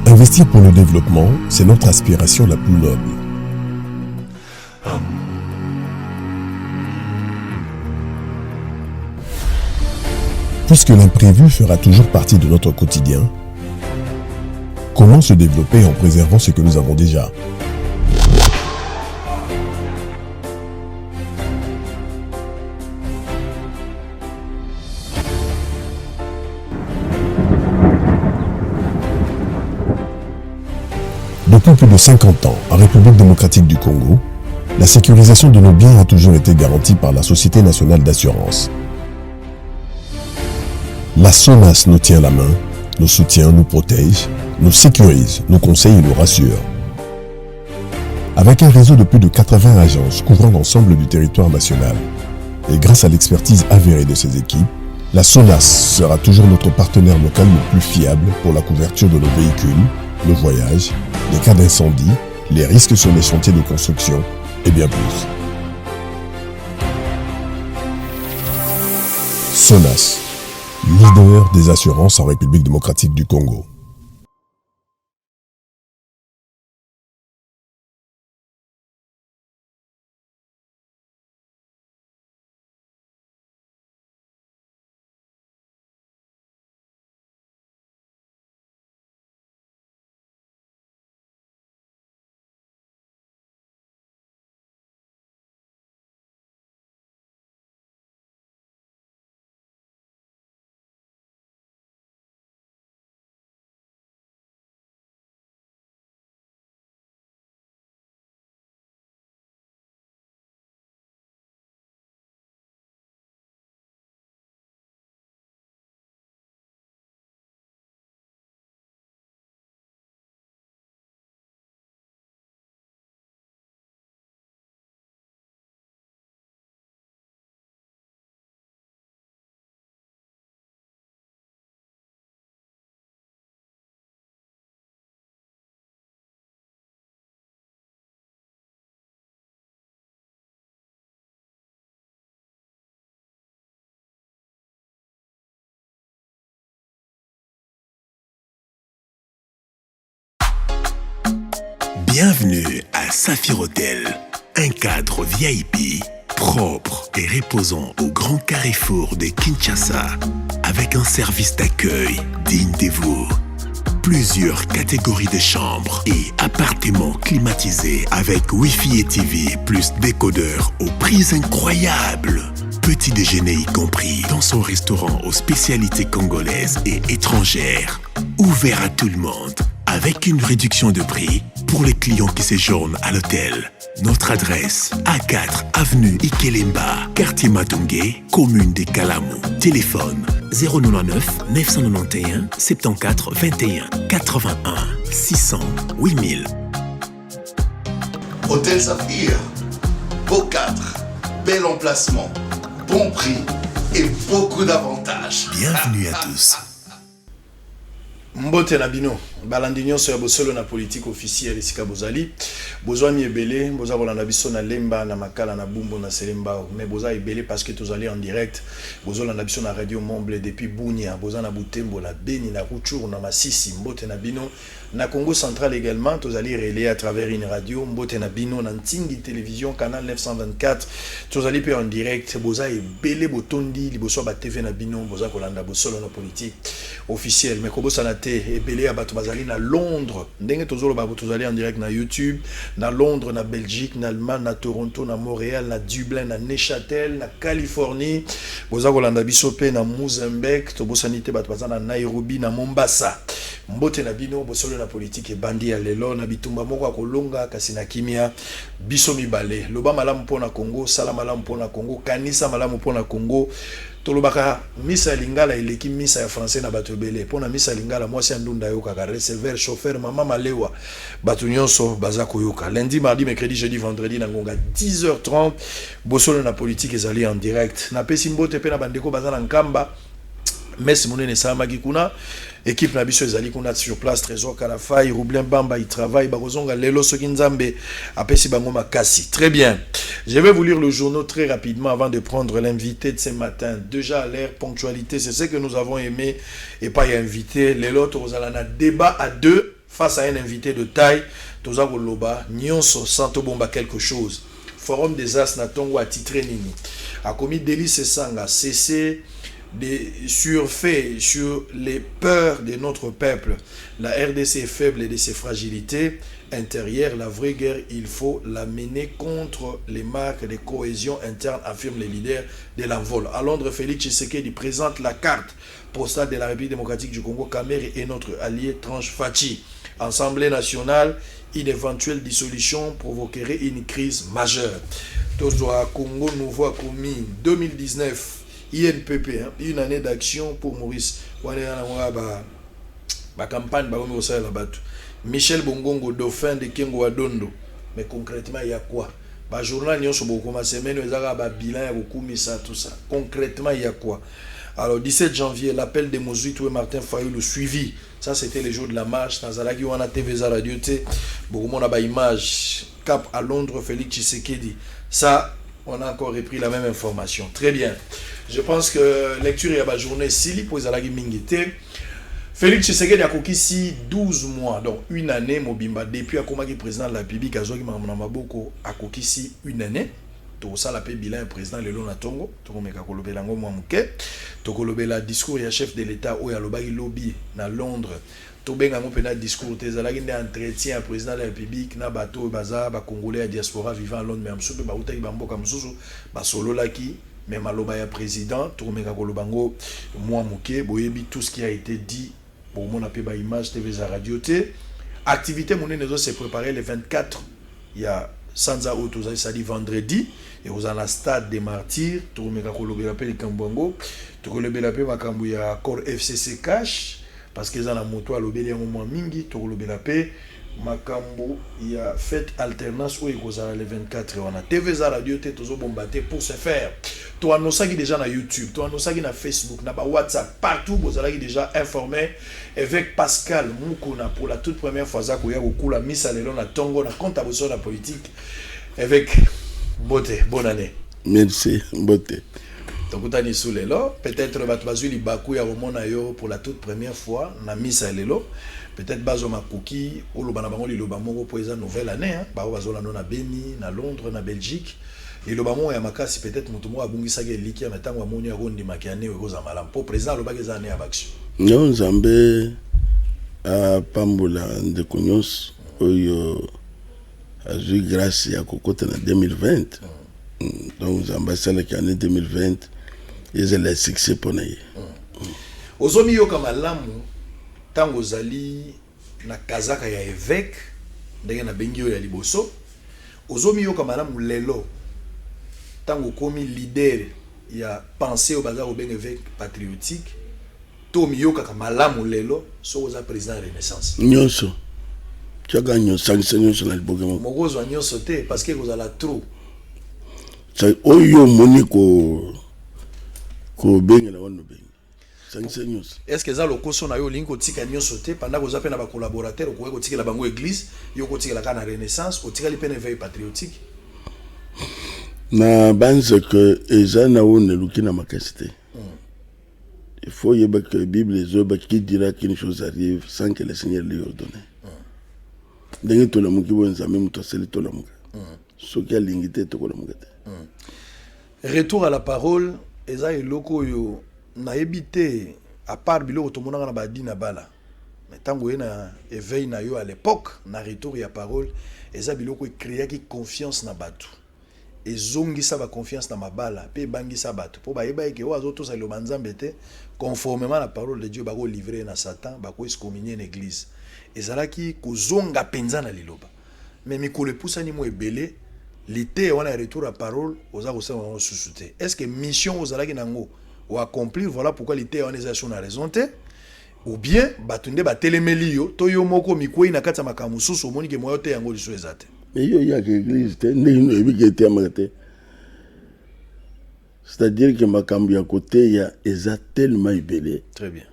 Investir pour le développement, c'est notre aspiration la plus noble. Puisque l'imprévu fera toujours partie de notre quotidien, comment se développer en préservant ce que nous avons déjà ? Depuis plus de 50 ans, en République démocratique du Congo, la sécurisation de nos biens a toujours été garantie par la Société nationale d'assurance. La SONAS nous tient la main, nous soutient, nous protège, nous sécurise, nous conseille et nous rassure. Avec un réseau de plus de 80 agences couvrant l'ensemble du territoire national, et grâce à l'expertise avérée de ses équipes, la SONAS sera toujours notre partenaire local le plus fiable pour la couverture de nos véhicules, le voyage, les cas d'incendie, les risques sur les chantiers de construction et bien plus. SONAS, leader des assurances en République démocratique du Congo. Bienvenue à Saphir Hotel, un cadre VIP, propre et reposant au grand carrefour de Kinshasa, avec un service d'accueil digne de vous. Plusieurs catégories de chambres et appartements climatisés avec Wi-Fi et TV plus décodeur aux prix incroyables. Petit déjeuner y compris dans son restaurant aux spécialités congolaises et étrangères. Ouvert à tout le monde, avec une réduction de prix pour les clients qui séjournent à l'hôtel. Notre adresse, A4 avenue Ikelemba, quartier Matungé, commune des Kalamou. Téléphone 099 991 74 21 81 600 8000. Hôtel Saphir, beau cadre, bel emplacement, bon prix et beaucoup d'avantages. Bienvenue à tous. Mbote na bino balandi nyonso ya bosolo na politique officielle esika bozali bozwa mi ebele boza kolanda biso na lemba na makala na bumbo na selemba mais boza ebele parce que tozali en direct bozolanda biso na radio Momble depuis Bunia boza na Butembo na Beni na Rutshuru na Masisi. Mbote na bino na Congo central également tozali relais à travers une radio. Mbote na bino na Ntingi télévision canal 924 tozali pe en direct boza ebele botondi liboso ba TV na bino boza kolanda bosolo na politique officielle mais ko bosa na te ebele ya bato bazali na Londres ndenge tozolo ba tozali en direct na YouTube na Londres na Belgique na Allemagne na Toronto na Montréal na Dublin na Neuchâtel na Californie boza kolanda biso pe na Mozambique to bosani te bato bazana na Nairobi na Mombasa. Mbote na bino bosolo na politique bandi ya lelo na bitumba moko akolonga kasi na kimia biso mibale loba malamu pona Congo sala malamu pona Congo kanisa malamu pona Congo. Tolobaka misa lingala eleki misa ya français na bato belé pona misa lingala mwasi ndunda yoka ka receveur chauffeur mama malewa bato nyonso baza koyoka lundi mardi mercredi jeudi vendredi na ngonga 10h30 bosolo na politique ezali en direct na pesi mbote pe na bandeko baza na nkamba mais Simonene Samaki kuna équipe na biso ezali kuna sur place Trésor Kalafai Roublin Bamba il travaille bakozonga lelo soki nzambe apesi bango makasi. Très bien. Je vais vous lire le journal très rapidement avant de prendre l'invité de ce matin. Déjà à l'heure ponctualité, c'est ce que nous avons aimé et pas y invité. Lelo tozalana débat à deux face à un invité de taille. Toza Loba nyonso santo bomba quelque chose. Forum des As Natongo a titré nini. A commis délice sanga cessé des surfaits sur les peurs de notre peuple. La RDC est faible et de ses fragilités intérieures. La vraie guerre, il faut la mener contre les marques de cohésion interne, affirment les leaders de l'envol. À Londres, Félix Tshisekedi présente la carte postale de la République démocratique du Congo. Kamere et notre allié Tranche Fachi. Assemblée nationale, une éventuelle dissolution provoquerait une crise majeure. Tozoa Congo Nouveau a commis 2019. INPP, hein, une année d'action pour Maurice. Campagne, Michel Bongongo, dauphin de Kengo Adondo. Mais concrètement, il y a quoi? Journal, il y a beaucoup de semaines, il y a bilan, tout ça. Concrètement, il y a quoi? Alors, 17 janvier, l'appel de Mozuitou et Martin Fayou, le suivi. Ça, c'était les jours de la marche. Nazalagi, on a TV Radio, beaucoup de monde a image. Cap à Londres, Félix Tshisekedi. Ça, on a encore repris la même information. Très bien. Je pense que lecture et la journée Sili pour Zalagi Mingite. Félix Tshisekedi a coquisi 12 mois, donc une année, Mobimba, depuis à Komaki président de la République, à Zogi Mamaboko a coquisi une année. Tout ça, la paix bilan président Lelo Natongo, Tokomeka Kolobelango Mwamuke, Tokolobela discours et chef de l'État, Oya Lobagi Lobby, na Londres. Tobenga Mopena discours, Tezalagi entretien à président de la République, na bateau, baza, ba Congolais à diaspora vivant à Londres, mais Amsoupe, Baouta Ibamboka Msusu, Basolo Laki. Mais Maloba président, Tourmeka Kolobango, moi Mouké, Boyebi, tout ce qui a été dit, pour mon appel par image, TV Radio T. Activité Mouné Nezo s'est préparé le 24, il y a Sanza Otoza, ça dit vendredi, et vous en la stade des martyrs, Tourmeka Kolobelape, les Kambouango, Tourmeka Makambu, il y a encore FCC Cash, parce qu'ils ont la moto à l'obéli à un moment mingi, Tourmeka Makambo, il y a fête alternance où il y a le 24 on a TV Radio T, toujours bombarder pour se faire. Toi, nous sommes déjà sur YouTube, toi, nous sommes sur Facebook, sur WhatsApp, partout, vous allez déjà informé avec Pascal Moukouna pour la toute première fois, ça, il y a beaucoup la mise à l'élan, la tongo, la compte à la politique, avec beauté, bonne année. Merci, beauté. Donc, peut-être Batbazuli Bakou ya Romonayo pour la toute première fois, na mise à l'élan. Peut-être bazo makuki ou le banabango li lobamongo pour la nouvelle année hein ba bazo la na Beni na Londres na Belgique et le bamongo ya makasi peut-être mutumo abungisa ke liki ya matango amoni ya rondi makiane we koza malam pour président le bageza année abaction non Zambé a pambola de konyos oyo a eu grâce à kokota na 2020 donc Zambé sala ki année 2020 ils ont le succès pour naye ozomi yo kama lamu tango zali na kazaka ya évêque ndenge na bengi ya liboso ozomi yo kama lamu lelo tango komi leader ya pensée au bazar au ben évêque patriotique to mi yo kama lamu lelo so oza président de Renaissance nyonso tchaka nyonso nyonso na libogemo mogozo wa nyonso te parce que kozala trop ça oyo moni ko benga na wano benga. Est-ce que ça le coso na yo linko tika nyonso te pendant que vous appelez na ba collaborateur ko tika la bango église yo ko tika la kana Renaissance o tika li pene veille patriotique na banze que eza na one luki na makasité. Il faut y que la Bible qui dira qu'une chose arrive sans que le Seigneur lui ordonne. Dengue to la muki bonza même to seli to la muka. So ki alingité to ko la muka. Retour à la parole eza eloko yo na ebité à part biloko to monanga na badi na bala. Mais tango na éveil na yo à l'époque na retour ya parole eza biloko créer qui confiance na batu. Ezongisa ba confiance na mabala pe bangisa batu po ba yeba ke wazo to sa lo banzambe te conformément à la parole de Dieu bako livrer na Satan bako excommunier l'église ezalaki kozonga penza na liloba mais mikolo poussa ni mo ebele l'été on a retour à parole aux arosé on susute est-ce que mission aux alaki nango ou accomplir voilà pourquoi l'été on est sur la raison te ou bien batunde ba telemeli yo to yo moko mikoi na kata makamususu omoni ke moyo te yango liso ezate mais yo ya que l'église te ne no ebi ke te amate C'est-à-dire que makambo ya côté ya eza tellement ibelé. Très bien.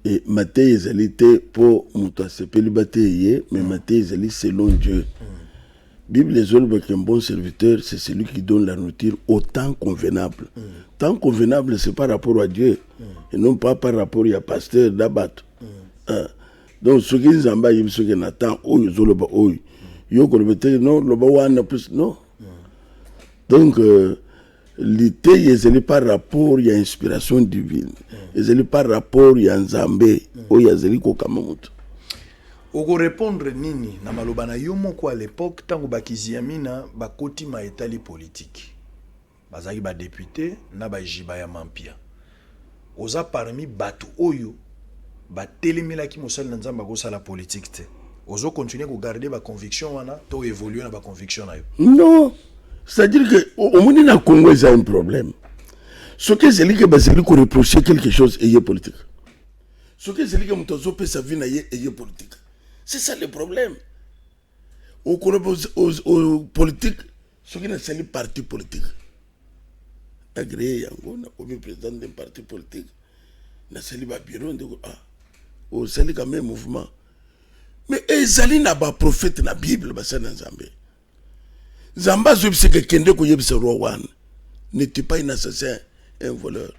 Et maté ezali te pour muto asepeli bate ye, mais maté ezali selon Dieu. Bible les autres qu'un bon serviteur, c'est celui qui donne la nourriture au temps convenable. Temps convenable, c'est par rapport à Dieu, et non pas par rapport à pasteur d'abat. Donc, ce qui est en bas, ce qui est en temps, non. Donc, l'idée, il est par rapport à l'inspiration divine. Il est par rapport à Nzambé, il est kokamamut. Oko répondre nini na maloba na yo moko à l'époque tango bakiziamina bakoti ma etali politique. Bazaki ba député na ba jiba ya mampia. Oza parmi batu oyo ba telemela ki mosali na nzamba ko sala politique te. Ozo continuer ko garder ba conviction wana to évoluer na ba conviction na yo. Non, c'est-à-dire que au monde na Congo il y a un problème. Ce que c'est lui que baseli ko reprocher quelque chose et politique. Ce que c'est lui que mutozo pe sa vie na ye et politique. C'est ça le problème. Au politique, ce qui n'est pas le parti politique. Agréé, on a comme président d'un parti politique. On a sali bureau, on a sali quand même mouvement. Mais ezali na ba prophète na Bible, ba sana Nzambe. Nzamba c'est que kende ko yebisa roi wan n'était pas un assassin, un voleur.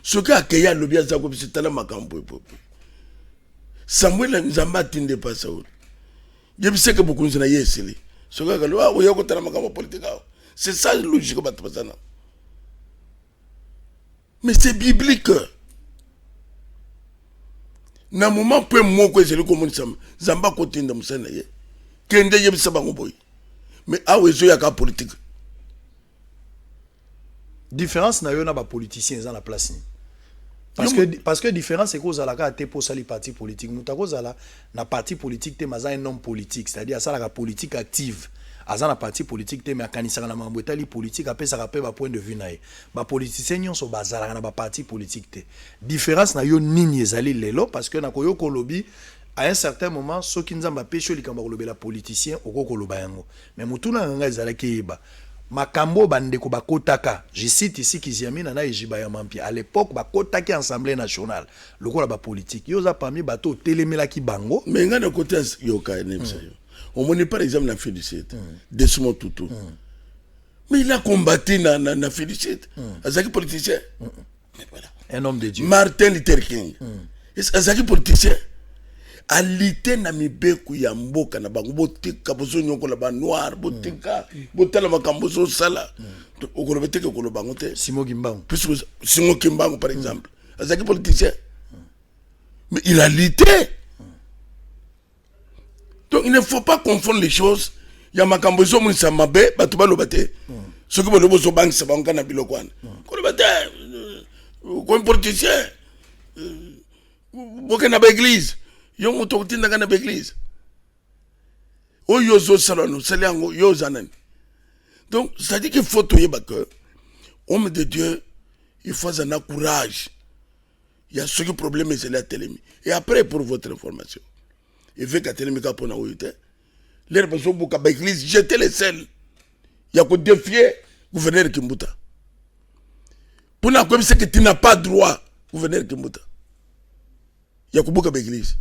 Ce qui a créé le bien ça comme c'était la makambo. Samuel Nzamba tinde pas ça. Je sais que beaucoup de gens yesili. Ce que le wa yoko tala makamba politique. C'est ça logique ba tpasana. Mais c'est biblique. Na moment peu moko ezeli ko monisa Nzamba ko tinda musana ye. Kende yebisa bango boy. Mais awe zo ya ka politique. Différence na yo na ba politiciens dans la place ni. Parce que différence c'est cause à la carte pour sali parti politique. Nous cause à la parti politique te maza un homme politique, c'est-à-dire ça la politique active. Azana parti politique te mais kanisa na mambotali politique après ça rappelle ba point de vue nae. Ba politiciens nyon so bazala na ba parti politique te. Différence na yo nini ezali lelo parce que na koyo kolobi à un certain moment ceux qui nzamba pécho likamba kolobi la politicien okoko koloba yango. Mais mutuna nganga ezala keba. Makambo bandeko bakotaka, je cite ici Kiziamina na Ejiba ya Mampia. À l'époque bakotaki Assemblée nationale, lokola ba politique. Yoza parmi bato telemela ki bango. Mais ngana côté yoka nemsa yo. On monnaie par exemple la Félicite, Desmond Tutu. Mais il a combattu na Félicite. Azaki politicien. Mais voilà. Un homme de Dieu. Martin Luther King. Azaki politicien. Alite na mibeku ya mboka na bango botika bozo nyoko la ba noir botika botala makambo so sala okolobeteke ko bango te Simo Kimbangu. Puisque Simo Kimbangu par exemple azaki politicien. Mais il a lutté. Donc il ne faut pas confondre les choses. Ya makambo so munisa mabe batu balobate. Ce que bolobo so bank sa banka na bilokwana. Kolobate comme politicien. Boka na ba église. Yo moto kutinda kana l'église. O yo zo salon, saliango yo zanen. Donc ça dit qu'il faut toyer que homme de Dieu, il faut un courage. Il y a ce que problème c'est la télémi. Et après pour votre information. Il fait qu'à télémi ka pona oyite. Les personnes boka ba église, jeter les sels. Il y a que défier gouverneur Kimbuta. Pour na comme c'est que tu n'as pas droit gouverneur Kimbuta. Il y a que boka ba église.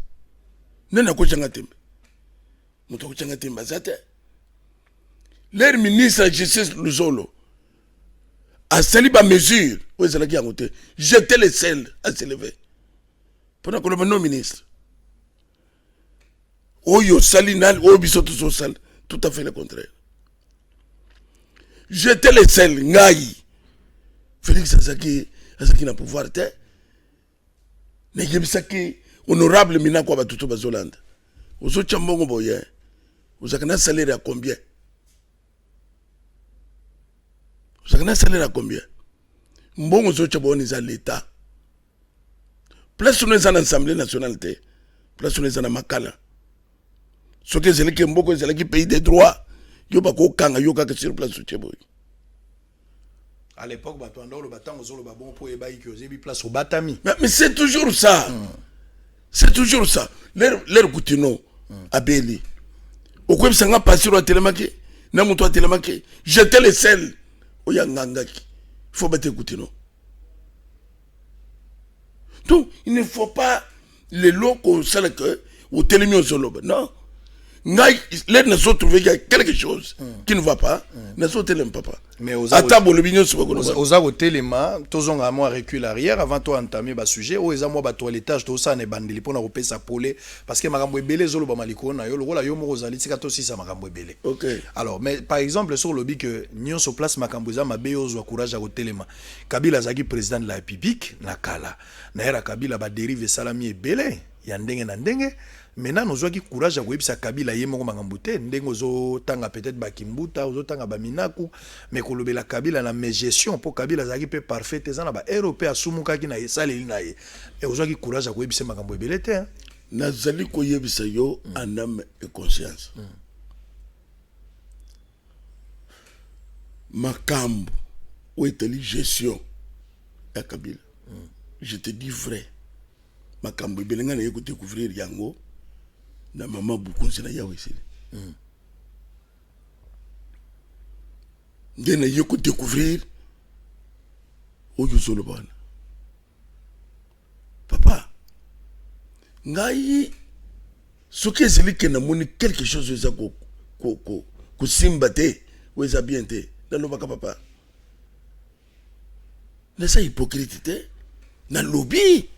Nena ko changa tembe muto ko changa tembe zate leur ministre de justice Luzolo a sali ba mesure où ezala ki angote jeter les sels à s'élever pendant que le non ministre oyo sali nal o bisoto so sal tout à fait le contraire jeter les sels ngai Félix Azaki na pouvoir te ne yebisaki honorable mina kwa batuto bazolanda. Ozo chambongo boye. Uzakana salaire à combien? Uzakana salaire à combien? Mbongo zo chaboni za l'état. Place on est en Assemblée nationale te. Place on est en Makala. Ce que c'est le Mboko c'est le pays des droits. Yo bako kanga yo ka sur place cheboy. À l'époque bato ando le batango zo le babon po eba ki ozebi place au Batami. Mais c'est toujours ça. C'est toujours ça. L'air Koutino, à Béli. Au quoi passer au télémaqué, n'a mon toit télémaqué, jeter les sels au Yangangaki. faut pas t'écouter, non. Donc, il ne faut pas les lots qu'on sait que au télémion sur l'eau. Non. Les ne sont trouvés qu'il y a quelque chose qui ne va pas. Ne sont tellement pas. Mais aux téléma, tous ont un recul arrière avant toi entamer le sujet. Aux amours de toilettage, tout ça n'est bandé pour nous sa polé parce que marambo belé zolo ba maliko na yo le rôle yo mo rozali tika to si ça marambo belé. OK. Alors mais par exemple sur le bi que nyon so place makamboza mabeyo zo courage à téléma. Kabila zaki président de la République na kala. Na era Kabila ba dérive salami belé. Ya ndenge na ndenge. Maintenant nous avons courage à websa Kabila yemo mangambute ndengo zo tanga peut-être bakimbuta zo tanga baminaku mais kolobela Kabila na mes gestion pour Kabila zaki pe parfait ezana ba européen sumuka ki na esale na ye et vous avez courage à websa makambo ebelete hein nazali ko yebisa yo en âme et conscience makambo ou eteli gestion ya Kabila je te dis vrai makambo ebelenga na yeko découvrir yango na maman beaucoup c'est na yawe ici ndena yeko découvrir oyo solo bana papa ngai soki ezali ke namoni quelque chose eza ko simba te ou eza bien te nalobaka papa nasa hypocrite te na lobby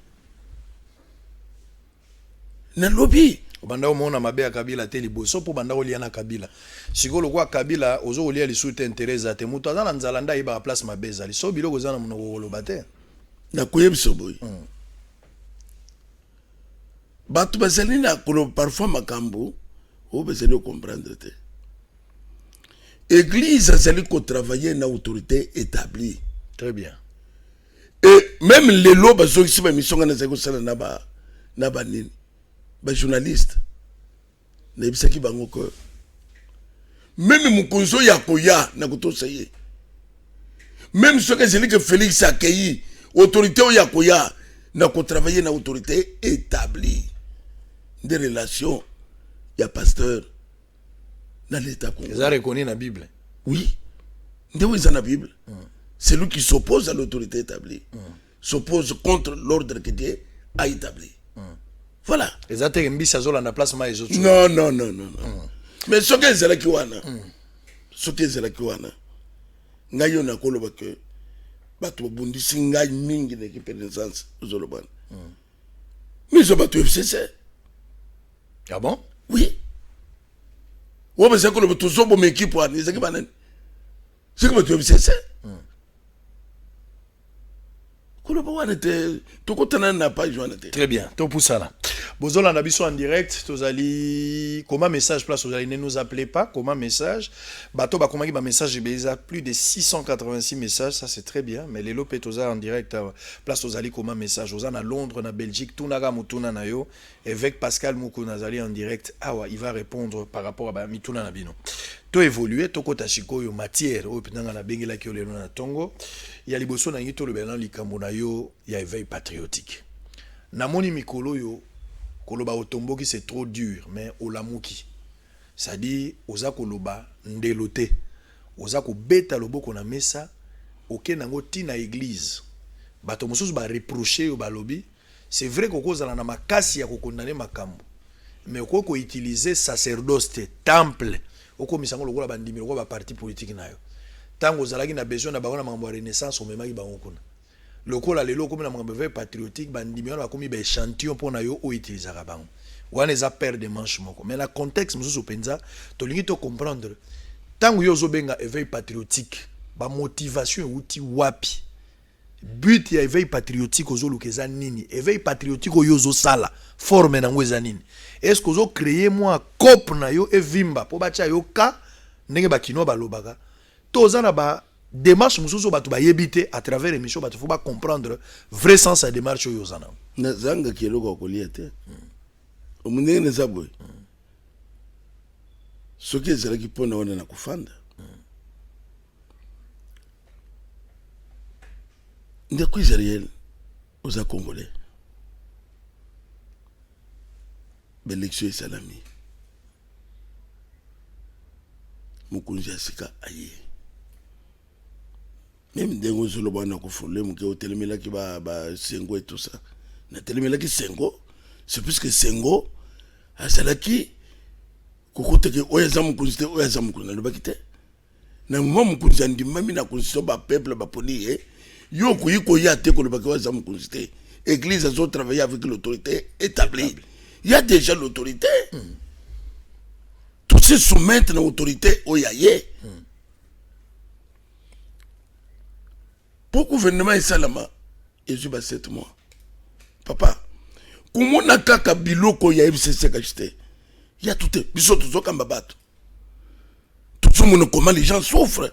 banda omona mabe ya Kabila te liboso po banda olia na Kabila sikolo kwa Kabila ozo olia lisuite intérêt te mutu azana nzalanda iba place mabe ezali so biloko zana monoko koloba te na koyebisa boy bato bazali na koloba parfois makambo o bezali comprendre te église azali ko travailler na autorité établie très bien et même les lois bazokisi ba mission ngana zako sala na ba nini ba journaliste na bisaki bango ko même mukonzo ya koya na kotosa ye même ce que c'est que Félix a accueilli autorité ya koya na ko travailler na autorité établie des relations ya pasteur dans l'état congolais. Ça reconnu dans la Bible. Oui. Ndé dans la Bible. C'est lui qui s'oppose à l'autorité établie. S'oppose contre l'ordre que Dieu a établi. Voilà. Les attaques mbisa zola na place ma ezotu. Non. Mais ce que c'est là qui wana. Ce que c'est là qui wana. Ngayo na koloba que bato bondi singa mingi na ki pénitence zoloban. Mais zo bato FCC. Ah bon? Oui. Ou bien c'est que le bato zo bo équipe wana, c'est que banen. C'est que bato FCC. Très bien, tout pour ça là. Bozola Nabiso en direct, tozali comment message place tozali ne nous appelez pas, comment message. Bato ba comment ba message il a plus de 686 messages, ça c'est très bien, mais les lopé toza en direct place tozali comment message oza na Londres na Belgique, tunaga mutuna na yo avec Pascal Moukou nazali en direct. Il va répondre par rapport à mituna na bino. To évoluer to kota sikoyo matière o pinanga na bengela ki olelo na tongo ya liboso na ngito le belan likambo na yo ya éveil patriotique namoni mikolo yo koloba otomboki c'est trop dur mais olamuki ça dit oza koloba ndelote oza ko beta loboko na mesa okenango tina église bato mosusu ba reprocher yo balobi c'est vrai ko kozala na makasi ya ko condamner makambo mais ko utiliser sacerdoce temple oko misango lokola bandimi lokola ba parti politique nayo tango zalaki na besoin na bakona mambo ya renaissance omemaki bango kuna lokola lelo komi na mambo ya patriotique bandimi wana bakomi ba échantillon pona yo o utilizaka bango wana eza paire de manche moko mais na contexte mususu penza tolingi to comprendre tango yo zobenga éveil patriotique ba motivation euti wapi but ya éveil patriotique ozolukeza nini éveil patriotique oyo sala forme nango eza nini est-ce que ozo créer moi cop na yo evimba po bacha yo ka ndenge bakino balobaka toza na ba démarche mususu batu ba yebite à travers émission batu faut ba comprendre vrai sens à démarche oyo zana na zanga kieloko kolia te omunenge ne zabwe soki ezalaki pona wana na kufanda ndeko Israël aux Congolais l'élection salami mukunzi asika aye même dengo zolo bana ko problème que hotelemela ki ba Sengo et tout ça na telemela ki Sengo c'est plus que Sengo asalaki kokote ke oyaza mukunzi te oyaza mukunzi na bakite na mwa mukunzi andi mami na kunzi ba peuple ba poli yo ko yiko ya te ko ba oyaza mukunzi te église a travaillé avec l'autorité établie il y a déjà l'autorité tous se soumettent à l'autorité oyaye pour gouvernement et salama et je ba 7 mois papa kumona kaka biloko ya FCC kachite il y a tout biso tuzo kamba bato tout le monde comment les gens souffrent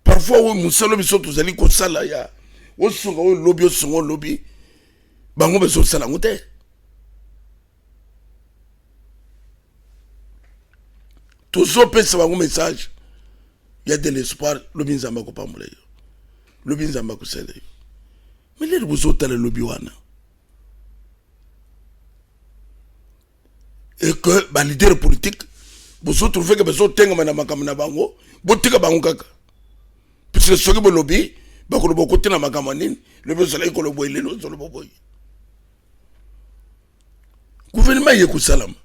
parfois on musalo biso tuzali ko sala ya o songa o lobby bango beso sala ngote tuzo pesa bango message il y a de l'espoir lobby nzamba ko pambola yo lobby nzamba ko sala yo mais les vous autres le lobby wana et que ba leader politique vous autres trouvez que beso tenga mana makamana bango botika bango kaka puisque ce que le lobby ba ko bo côté na makamani le beso la ko lo boy le lo zo lo boy gouvernement y ko salama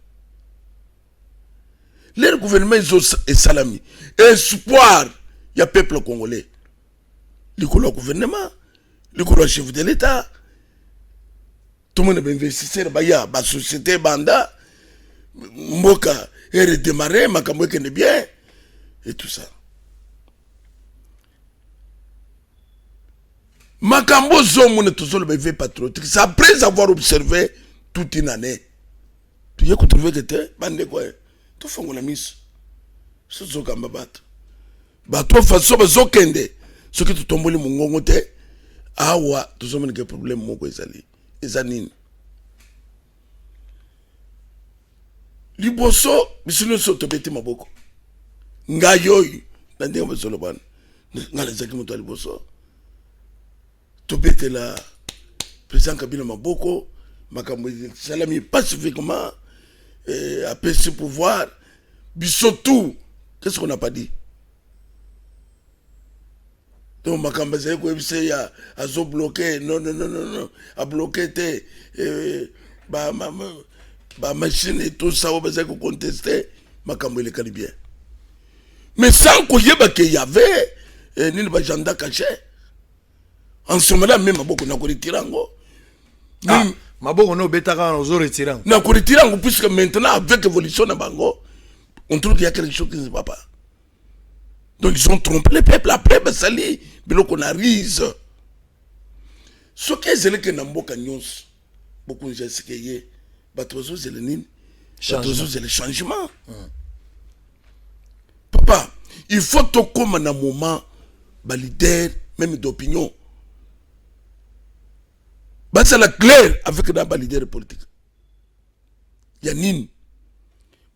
le gouvernement est salami espoir ya peuple congolais le gouvernement le chef de l'État, tout le monde est investisseur, la société banda, Mboka est redémarré, Makambo est bien, et tout ça. Makambo Zomone toujours le bébé patriotique, c'est après avoir observé toute une année. Tu y as trouvé que tu es, bande quoi, tu fais la mise. C'est ce qu'on va battre. Bateau façon, Zokende, ce que tu tombes le mongongo te. Awa tuzomene que problème moko ezali liboso bisino so tobeti maboko ngayoyi ndenge basolo bana ngala zaki moto liboso tobete la président Kabila maboko makambo salami pacifiquement après ce pouvoir bisotou qu'est-ce qu'on n'a pas dit. Donc makamba zay ko ebise ya azo bloquer non a bloqué te ba machine et tout ça on va ko contester makambo le calibien mais sans ko yeba que y avait ni ba janda caché en ce moment-là même maboko na ko retirango maboko no betaka na zo retirango na ko retirango puisque maintenant avec évolution na bango on trouve qu'il y a quelque chose qui ne va pas. Donc ils ont trompé le peuple après basali biloko na rise. Ce que c'est que namboka nyons beaucoup de ce que y batozo c'est le nini batozo c'est le changement. Papa, il faut to comme un moment ba leader même d'opinion. Ba c'est la clair avec la leader politique. Ya nini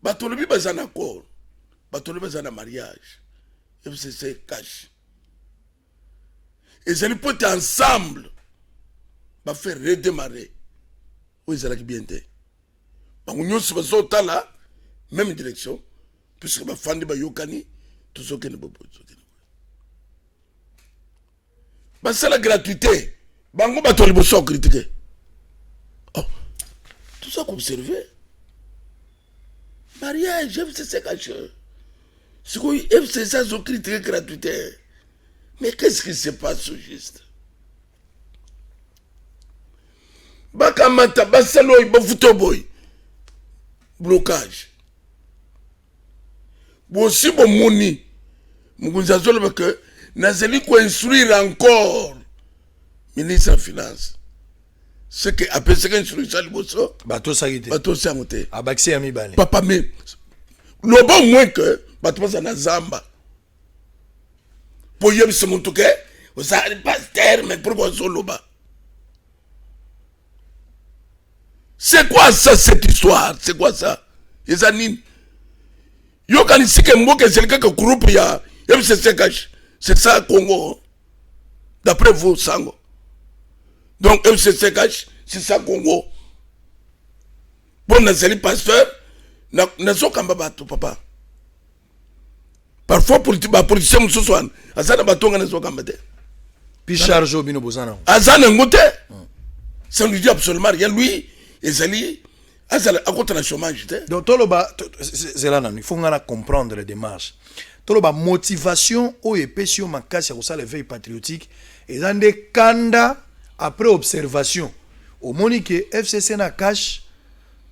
batolobi bazana accord batolobi bazana mariage. FCC cash. Et ils peuvent ensemble va faire redémarrer. Où ils allaient bien être. Nous sommes là, même direction, puisque ma femme de Yokani, tout ce qui est bon. C'est la gratuité. Bango bato les bossons critiquer. Oh, tout ça qu'on observe. Mariage, FCC cash. C'est quoi, FCC a critiqué gratuité. Mais qu'est-ce qui se passe au juste? Bakamata, basalo, bafutoboy. Blocage. Bon, si bon moni, Mougouzazol, parce que Nazeli ko instruire encore ministre des Finances. Ce que après ce qu'instruire ça, le bosso. Bateau s'arrêter. Bateau s'arrêter. Abaxé ami bale. Papa, mais le bon moins que bateau ça na zamba. Pour y se montre que vous avez pas terre, mais pourquoi solo bas? C'est quoi ça, cette histoire? C'est quoi ça? Les anines. Yo quand ici que moi que c'est le cas que groupe ya, FCC cache. C'est ça Congo. D'après vous, Sango. Donc FCC cache, c'est ça Congo. Bon, Nazali pasteur, n'a pas kamba bato papa. parfois politicien mosusu wana aza na bato ngana ezokamba te puis charge obino bozana aza nango te ça ne lui dit absolument rien lui ezali azala akota na chômage te donc toloba c'est là il faut ngana comprendre les démarches toloba motivation oyo epesi yo makasi ya kosala veille patriotique eza nde kanda après observation omoni ke FCC na cache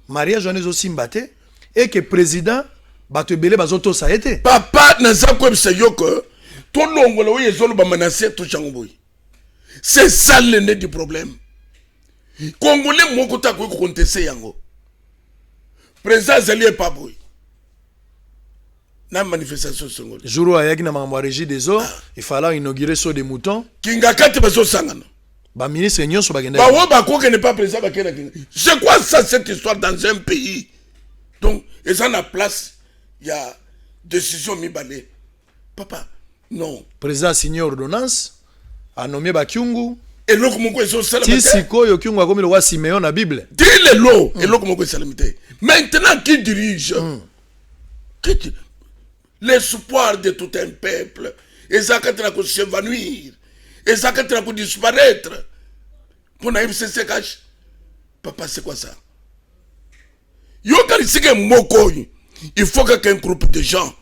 mariage wana ezosimba te et que président bato ebele bazotosa ye te papa naza koyebisa yo ke tolongola oyo ezoloba menacé tochango boye c'est ça le nez du problème congolais moko ta koki kontese yango président azali epa boye na manifestation songolo jour oyo ayaki na makambo ya régie des eaux il fallait inaugurer saut des moutons kingaka te bazosangana baministre nyonso bagenda bawo bakokende pas président bakenda kinga c'est quoi ça cette histoire dans un pays donc eza na place ya décision mibale papa non président a signé ordonnance a nommé bakyungu eloko moko ezosala ti sikoyo kyungu akomi lowa Siméon na Bible ti lelo eloko moko esalami te maintenant qui dirige l'espoir de tout un peuple ezakati na s'évanouir ezakati na disparaître pour na FCC cash papa c'est quoi ça yo karisike moko il faut qu'un groupe de gens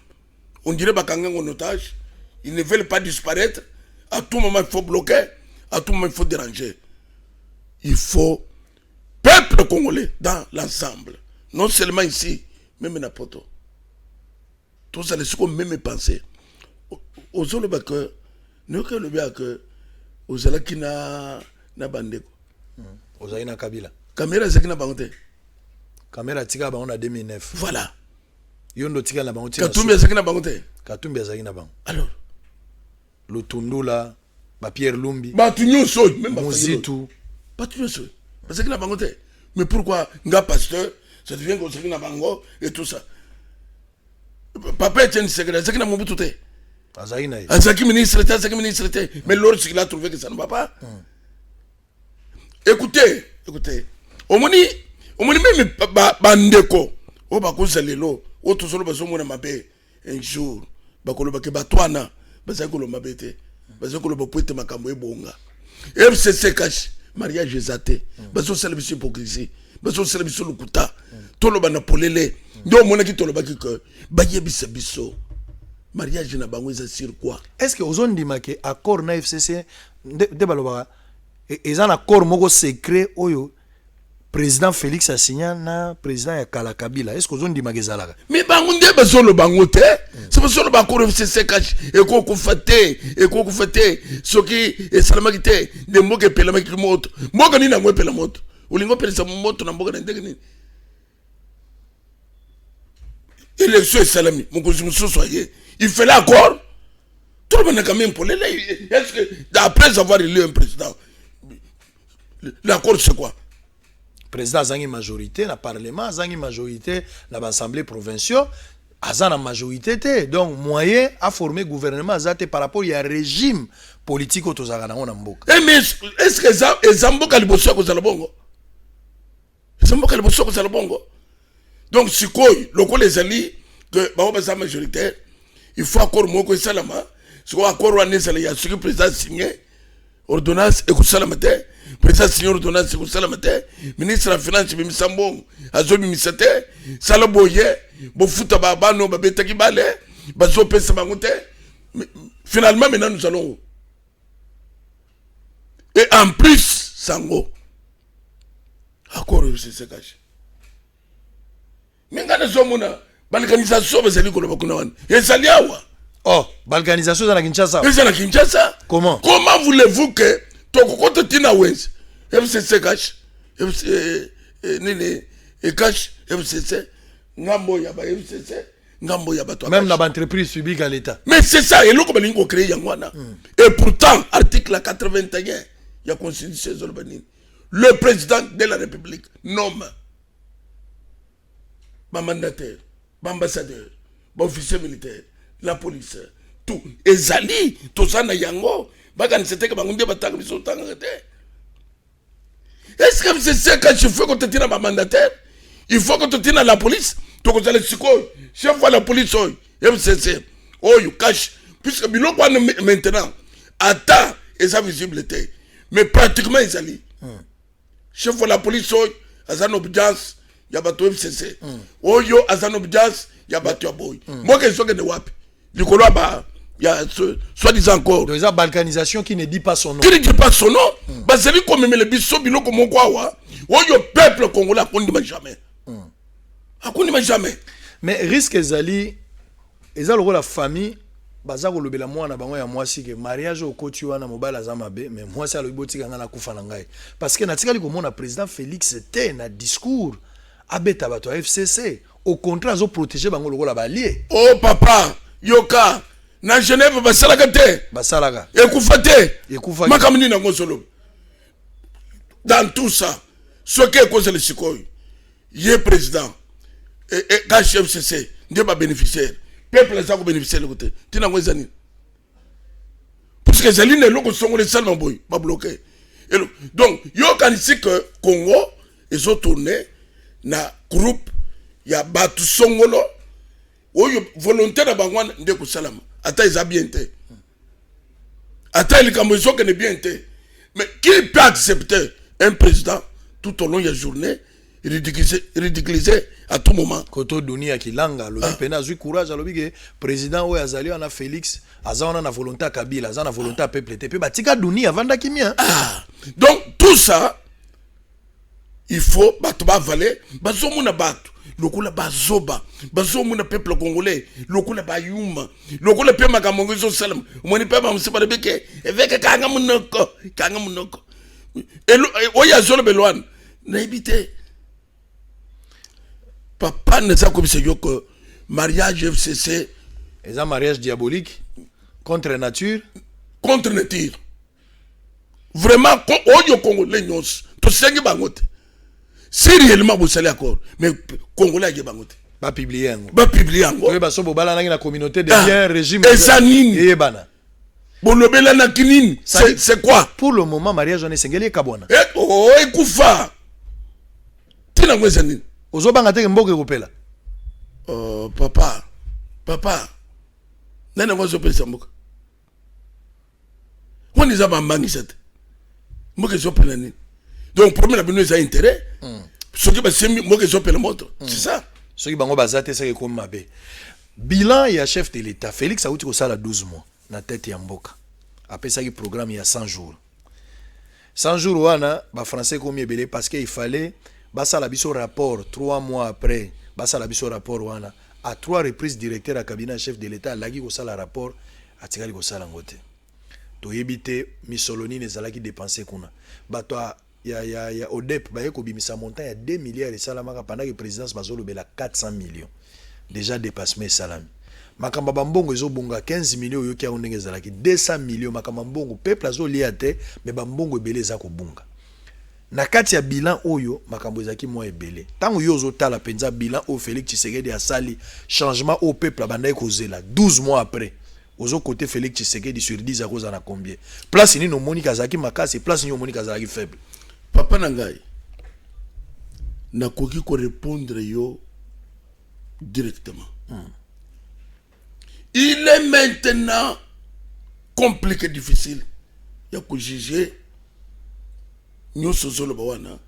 on dirait bakanga en otage ils ne veulent pas disparaître à tout moment il faut bloquer à tout moment il faut déranger il faut peuple congolais dans l'ensemble non seulement ici même na poto tout ça les même penser aux autres que nous que le bien que aux ala qui na bandeko aux aina Kabila caméra c'est qui na bangote caméra tika ba on a 2009 voilà yondo tika na bangote Katumbi c'est qui na bangote Katumbi azaki na bango alors Lutundula ba Pierre Lumbi ba tunyo so même ba Muzitu ba tunyo so c'est qui na bangote mais pourquoi nga pasteur ça devient comme ça qui na bango et tout ça papa Etienne Tshisekedi c'est qui na Mobutu te azaki ministre te mais l'autre il a trouvé que ça ne va pas écoutez omoni même bandeko o bakoza lelo o tosolo bazomona mabe un jour bakoloba ke batwana bazakolo mabete bazakolo poete makambo ebonga FCC cash mariage ezate bazosala biso hypocrisie bazosala biso lukuta toloba na polele ndo mona ki toloba ki que bayebisa biso mariage na bango eza sur quoi est-ce que ozondima ke accord na FCC de baloba eza na accord moko secret oyo président Félix a signé na président ya Kala Kabila est-ce que ozondima ke zalaka mais bango nde bazolo bango te c'est bazolo ba accord FCC cash e ko fate soki e salamaki te de mboka pelama ki moto mboka ni na ngwe pela moto ulingo pelisa moto na mboka na ndenge ni élection salami mokozi mususu aye il fait l'accord tout le monde a quand même pour est-ce que après avoir élu un président l'accord c'est quoi président azangi majorité na parlement azangi majorité na l'assemblée provinciale azana majorité te donc moyen à former gouvernement azate par rapport à régime politique otozaka na ona mboka mais est-ce que ezamboka liboso ko zala bongo ezamboka liboso ko zala bongo donc sikoy loko les alliés que ba ba majoritaire il faut accord moko salama siko accord wana sala ya siko président signé ordonnance et salama te président signé ordonnance et salama te ministre de la finance bimisambo azobi misate sala boye bo futa ba no ba betaki bale bazo pesa bango te finalement maintenant nous allons et en plus sango accord c'est caché mais ngana zomona balkanisation bazali koloba kuna wana ezali awa oh balkanisation za na Kinshasa ezali na Kinshasa comment voulez-vous que tokokoto tina wenze FCC cash nini e cash FCC ngambo ya ba FCC ngambo ya bato même la entreprise publique à l'état mais c'est ça et loko balingo créer yangwana et pourtant article 81 ya constitution zolbanini le président de la République nomme ba mandataire, ba ambassadeur, ba officier militaire, la police, tout. Ezali, tout ça na yango, ba kan c'était que bangunde bataka biso tanga te. Est-ce que c'est ça quand je fais quand tu tires ba mandataire, il faut que tu tires la police, to ko zale siko, chef de la police, MCC, oyo cache puisque biloko wana maintenant ata eza visibilité mais pratiquement ezali chef de la police oyo aza na obedience ya bato FCC oyo aza na obedience ya bato ya boy mboka ezokende wapi likolo aba ya soi-disant encore donc eza balkanisation qui ne dit pas son nom qui ne dit pas son nom bazali komemele biso biloko moko awa oyo peuple congolais akondima jamais mais risque ezali eza lokola famille baza kolobela mwana bango ya mwasi ke mariage okoti wana mobile aza mabe mais mwasi alobi botika nga na kufa na ngai parce que natikali komona président Félix te na discours abeta bato ya FCC au contraire azo protéger bango lokola balie oh papa yoka na Genève basalaka te basalaka ekufa te ekufa makamini na ngosolo dans tout ça ce qui est cause le sikoyo ye président et ka chef FCC nde ba bénéficiaire peuple ça ko bénéficier le côté tina ngweza nini parce que zali ne loko songole seulement boy ba bloquer donc yo kanisi que Congo ezo tourner na groupe ya batu songolo oyo volontaire bangwana nde ko salama ata eza bien te ata il kambo ezo que bien te mais qui peut accepter un président tout au long de la journée ridiculisé à tout moment koto dunia kilanga lobi pena zui courage alobi ke président oyo azali wana Félix azana na volonté ya Kabila azana na volonté ya peuple te pe batika dunia vanda kimia donc tout ça il faut bato ba valer bazomuna bato lokola bazoba bazomuna peuple congolais lokola bayuma lokola pe makambo zo salam moni pe ba msipa beke eveke kanga munoko oya zolo belwan na ibite papa ne sa comme c'est que mariage FCC est un mariage diabolique contre nature vraiment oyo congolais nyos to sengi bangote si réellement vous allez accord mais congolais ge bangote ba publier ngo oui ba so bobala na communauté de bien régime et bana bolobela na kinini c'est quoi pour le moment mariage on est sengeli kabona ekufa tina ngweza nini ozobanga te mboka ekopela papa nana ngozo pesa mboka on les a bambangisa te mboka ezopela nini donc problème na bino eza intérêt soki basembi mboka ezopela moto c'est ça soki bango bazate saki komi mabe bilan ya chef de l'état Félix auti kosala 12 mois na tête ya mboka apesaki programme ya 100 jours 100 jours wana ba français komi ebele parce que il fallait basala biso rapport 3 mois après basala biso rapport wana à 3 reprises directeur à cabinet chef de l'état lagi kosala rapport atikali kosala ngote to yebite misoloni nezalaki dépenser kuna bato ya ODEP baye ko bimisa montant ya 2 milliards et salamaka pendant que présidence bazolo bela 400 millions déjà dépassement salami makamba bambongo ezobonga 15 millions yoki ya ndenge zalaki 200 millions makamba mbongo peuple azolia te mais bambongo ebele za kobunga na kati ya bilan oyo makambo ezaki mwa ebele tango yo ozotala penza bilan o Félix Tshisekedi asali changement au peuple abandai kozela 12 mois après ozo côté Félix Tshisekedi sur 10 akoza na combien place ni no Monica zaki makasi place ni Monica zaki faible papa nangai na koki ko répondre yo directement il est maintenant compliqué difficile ya ko juger nous sommes wana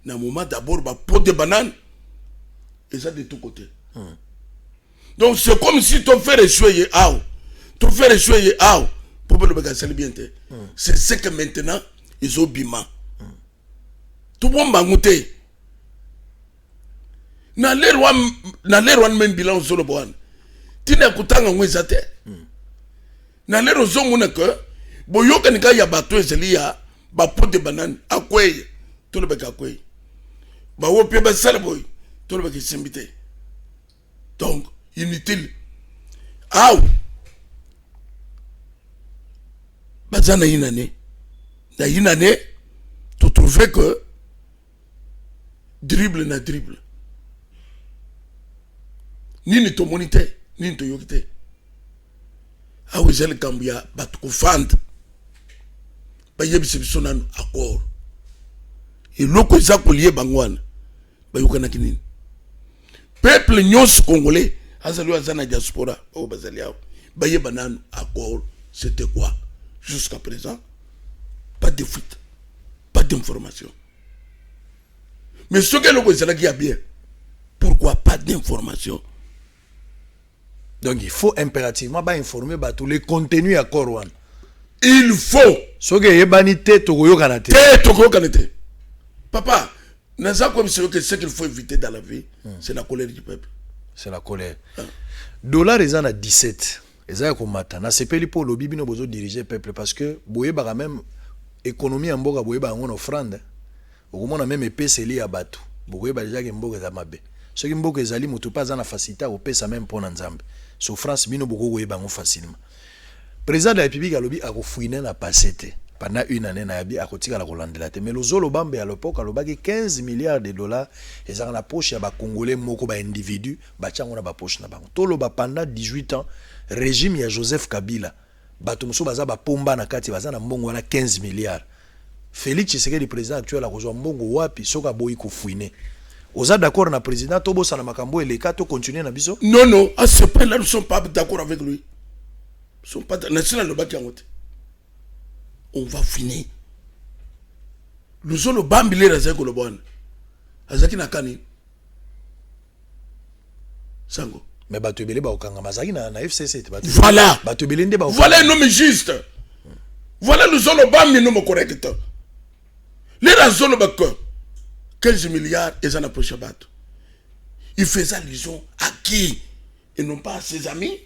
na moment d'abord ba pot de banane et ça de tous côtés donc c'est comme si tu fais échouer pour le bagage bien c'est ce que maintenant ils ont bima tout bon bangoté na les rois même bilan solo wana tina kutanga ngweza te na les rozongo na que boyoka nika ya bato ezelia ba pot de banane akweye to le beka akweye ba wopie ba salboy to le beka simbité donc inutile bazana inane tu trouver que dribble nini to monite nini to yokite zel kambia bat ko fand ba yebisi biso nanu accord et loko za ko lié bangwana ba yokana kinini peuple nyos congolais azali azana diaspora o bazali awo baye banane accord c'était quoi jusqu'à présent pas de fuite pas d'information mais ce que le qui a bien pourquoi pas d'information donc il faut impérativement informer tous les contenus accord il faut ce que yebanité tokoyo kanate papa comme ce qu'il faut éviter dans la vie c'est la colère du peuple. C'est la colère. Dollar est à 17. Et ça, comme matin. Na sepeli pour le bibino bozo diriger le peuple parce que boye ba même économie en boga boye ba on offrande. Au moins même épée c'est lié à bateau. Boye ba déjà que mboga za mabe. Ce qui mboga ezali mutu pas na facilité au pesa même pour nzambe. Souffrance bino boko boye ba facilement. Président de la République a lobi a refouiné na passé. Pendant une année, na yabi akotika la kolandela te. Mais le zolo bambe à l'époque, a lobaki 15 milliards de dollars. Et ça, dans la poche, il y a ba Congolais, moko, ba individu, ba tchango na ba poche na bango. Tolo ba pendant 18 ans, régime ya Joseph Kabila. Ba tomuso baza ba pomba na kati, baza na mbongo wana 15 milliards. Félix Tshisekedi, le président actuel, a rejoint mbongo wapi, soka boyi ko fouiné. Oza d'accord na président, tobo sa na makambo et les cas, to continuer na biso? Non, à ce point-là, nous ne sommes pas d'accord avec lui. Nous ne sommes pas d'accord. Le baki angote. On va finir. Le zolo bambile razé ko le bon. Azaki nakani. Sango. Mais batubele ba okanga mazaki na FCC voilà. Batubele nde ba voilà un homme juste. Voilà le zolo bambile non correct. Les razolo ba 15 milliards et ça n'a pas chabat. Il faisait allusion à qui et non pas à ses amis.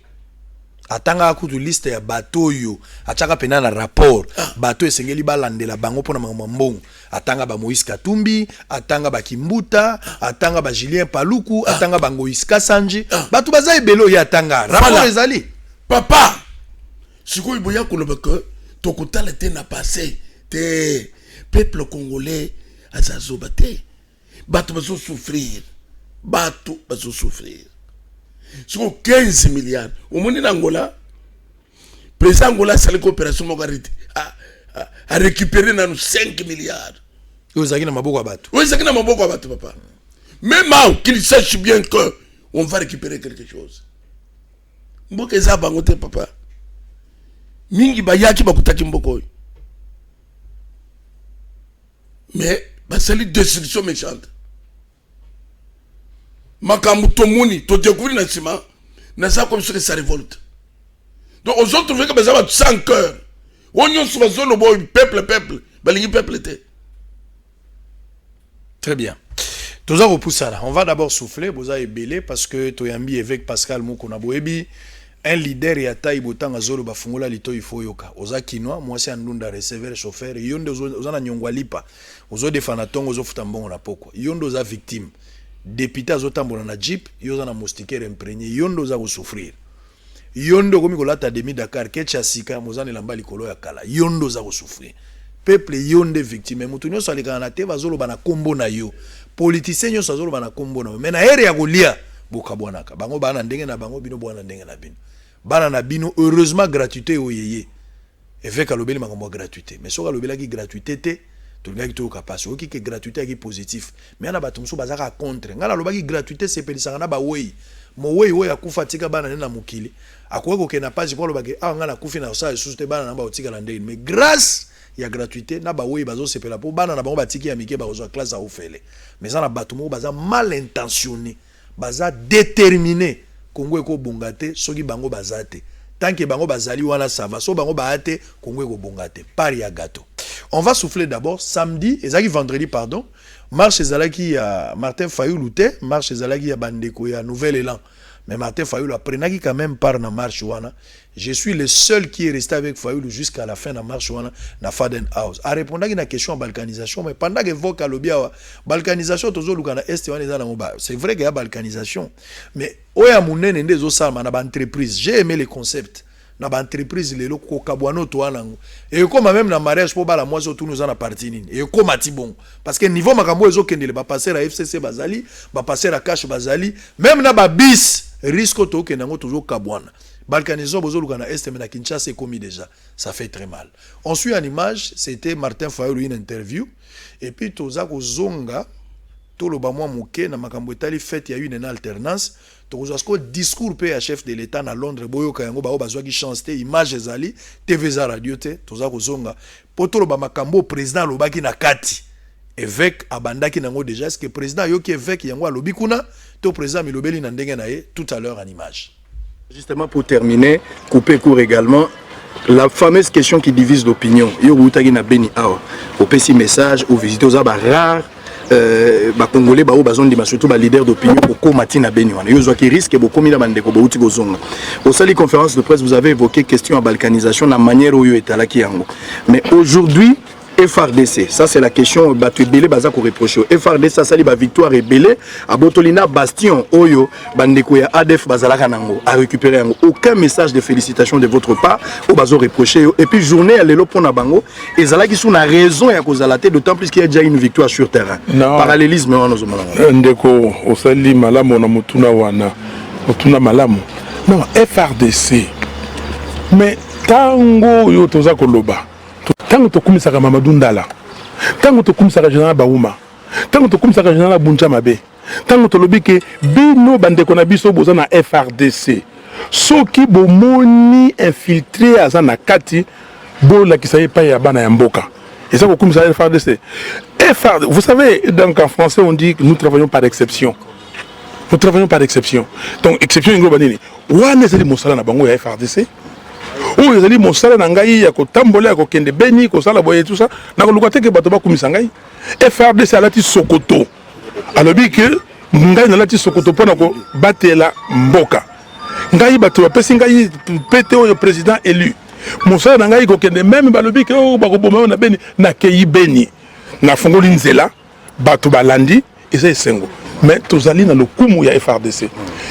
Atanga akutu liste ya bato yo achaka pena na rapport bato esengeli balandela bango pona mbongo atanga ba Moïse Katumbi atanga ba Kimbuta atanga ba Julien Paluku atanga ba Ngoïs Kasanji bato baza ebelo ya atanga rapport ezali papa siko iboya koloba que tokotala te na passé te peuple congolais azazo bate bato bazo souffrir sur 15 milliards. Au monde d'Angola, président Angola, c'est l'opération Mogarite a récupéré 5 milliards. Vous avez maboko abato. Oui, c'est maboko abato, papa. Même qu'il sache bien que on va récupérer quelque chose. Mboka eza bangote, papa. Mingi bayaki bakutaki mboko. Mais c'est une destruction méchante. Makambu tomoni to découvrir na sima na ça comme ça révolte. Donc aux autres trouver que ça va sans cœur. On y sur zone boy peuple balingi peuple té. Très bien. Toza repoussa là. On va d'abord souffler, boza ebélé parce que toyambi avec Pascal Mokona Boebi un leader ya taille botanga zolo bafungola lito ifo yoka. Oza kinwa moi c'est andunda receveur chauffeur yondo oza na nyongwa lipa. Ozo defana tongo ozo futa mbongo na poko. Yondo oza victime. Député azotambola na jeep yoza na moustiquaire imprégné yondo za ko souffrir yondo komi kolata demi Dakar kecha sika mozane lamba likolo ya kala yondo za ko souffrir peuple yonde victime mutu nyoso alika na te bazolo bana kombo na yo politicien nyoso azolo bana kombo na mais na ere ya kolia bokabwanaka bango bana ndenge na bango bino bwana ndenge na bino bana na bino heureusement gratuité oyeye efeka lobeli makambo gratuité mais soka lobela ki gratuité te tout le monde capable qui est gratuité qui positif mais ana batumso bazaka contre ngala lobaki gratuité c'est pelisanga na ba wei mo wei wei akufatika bana na mukili akweko ke na page pour lobaki ngala kufi na ça juste bana na ba otika la ndenge mais grâce ya gratuité na ba wei bazo sepela pour bana na bango batiki ya mike ba ozo classe a ofele mais ça na batumo baza mal intentionné baza déterminé Congo eko bongate soki bango bazate tant que bango bazali wana ça va so bango baate Congo eko bongate pari ya gâteau. On va souffler d'abord samedi, et vendredi, pardon. Marche ezalaki à Martin Fayulu te, marche ezalaki à Bandeko ya Nouvel Élan. Mais Martin Fayulu apprenaki quand même par na marche wana. Je suis le seul qui est resté avec Fayulu jusqu'à la fin de la marche wana na Faden House. A répondre à une question en balkanisation, mais pendant que voque à l'obia balkanisation tozo lukana est wana za na moba. C'est vrai qu'il y a balkanisation, mais oya munene ndezo salma na ba entreprise. J'ai aimé les concepts. Na ba entreprise lelo ko kabwano to anango et comme même na mariage pour bala moi surtout nous en a parti nini et comme ati bon parce que niveau makambo ezo kendele ba passer à FCC bazali ba passer à cash bazali même na ba bis risque to kenango toujours kabwana balkanisation bozo lukana est mais na Kinshasa c'est commis déjà ça fait très mal. On suit en image c'était Martin Fayulu une interview et puis toza ko zonga tout le bas moi mouké na makambo etali fait il y a eu une alternance to ko discours pe à chef de l'état na Londres boyo kayango ba bazwa ki chance te image ezali TV za radio te toza ko zonga po tout le ba makambo président lobaki na kati évêque abandaki nango déjà est-ce que président yoki évêque yango alobi kuna to président milobeli na ndenge na ye tout à l'heure en image. Justement pour terminer couper court également la fameuse question qui divise l'opinion yo utaki na beni awa au petit message aux visiteurs za ba rare ba congolais ba o bazon di surtout ba leader d'opinion ko matina beni wana yo zo ki risque beaucoup mina bandeko ba uti kozonga au sali conférence de presse vous avez évoqué question à balkanisation la manière où yo etalaki yango mais aujourd'hui FRDC, ça c'est la question battu belé baza ko reprocher. FRDC ça sali ba victoire et belé à Botolina Bastion Oyo bandeko ya ADF bazalaka nango a récupérer yango. Aucun message de félicitations de votre part au bazo reprocher et puis journée à lelo pona bango ezalaki sous na raison ya kozalate d'autant plus qu'il y a déjà une victoire sur terrain. Non. Parallélisme wana zomala. Ndeko osali malamu na mutuna wana. Mutuna malamu. Non, FRDC. Mais tango yo toza koloba tango tokumisaka Mamadou Ndala tango tokumisaka général Baouma tango tokumisaka général Buncha Mabe tango tolobi ke bino bandeko na biso boza na FRDC soki bomoni infiltré aza na kati bolakisa ye pa ya bana ya mboka et ça kokumisa FRDC. Vous savez, donc en français on dit que nous travaillons par exception. Nous travaillons par exception. Donc exception ingo banini wana ezali mosala na bango ya FRDC ou ezali mosala na ngai ya kotambola ya kokende beni kosala boye tout ça na koluka te ke bato bakumisa ngai FRDC alati Sokoto alobi ke ngai nalati Sokoto pona ko batela mboka ngai bato bapesi ngai pete oyo président élu mosala na ngai kokende même balobi ke o bakoboma na beni na kei beni na fongoli nzela bato balandi eza esengo mais tozali na lokumu ya FRDC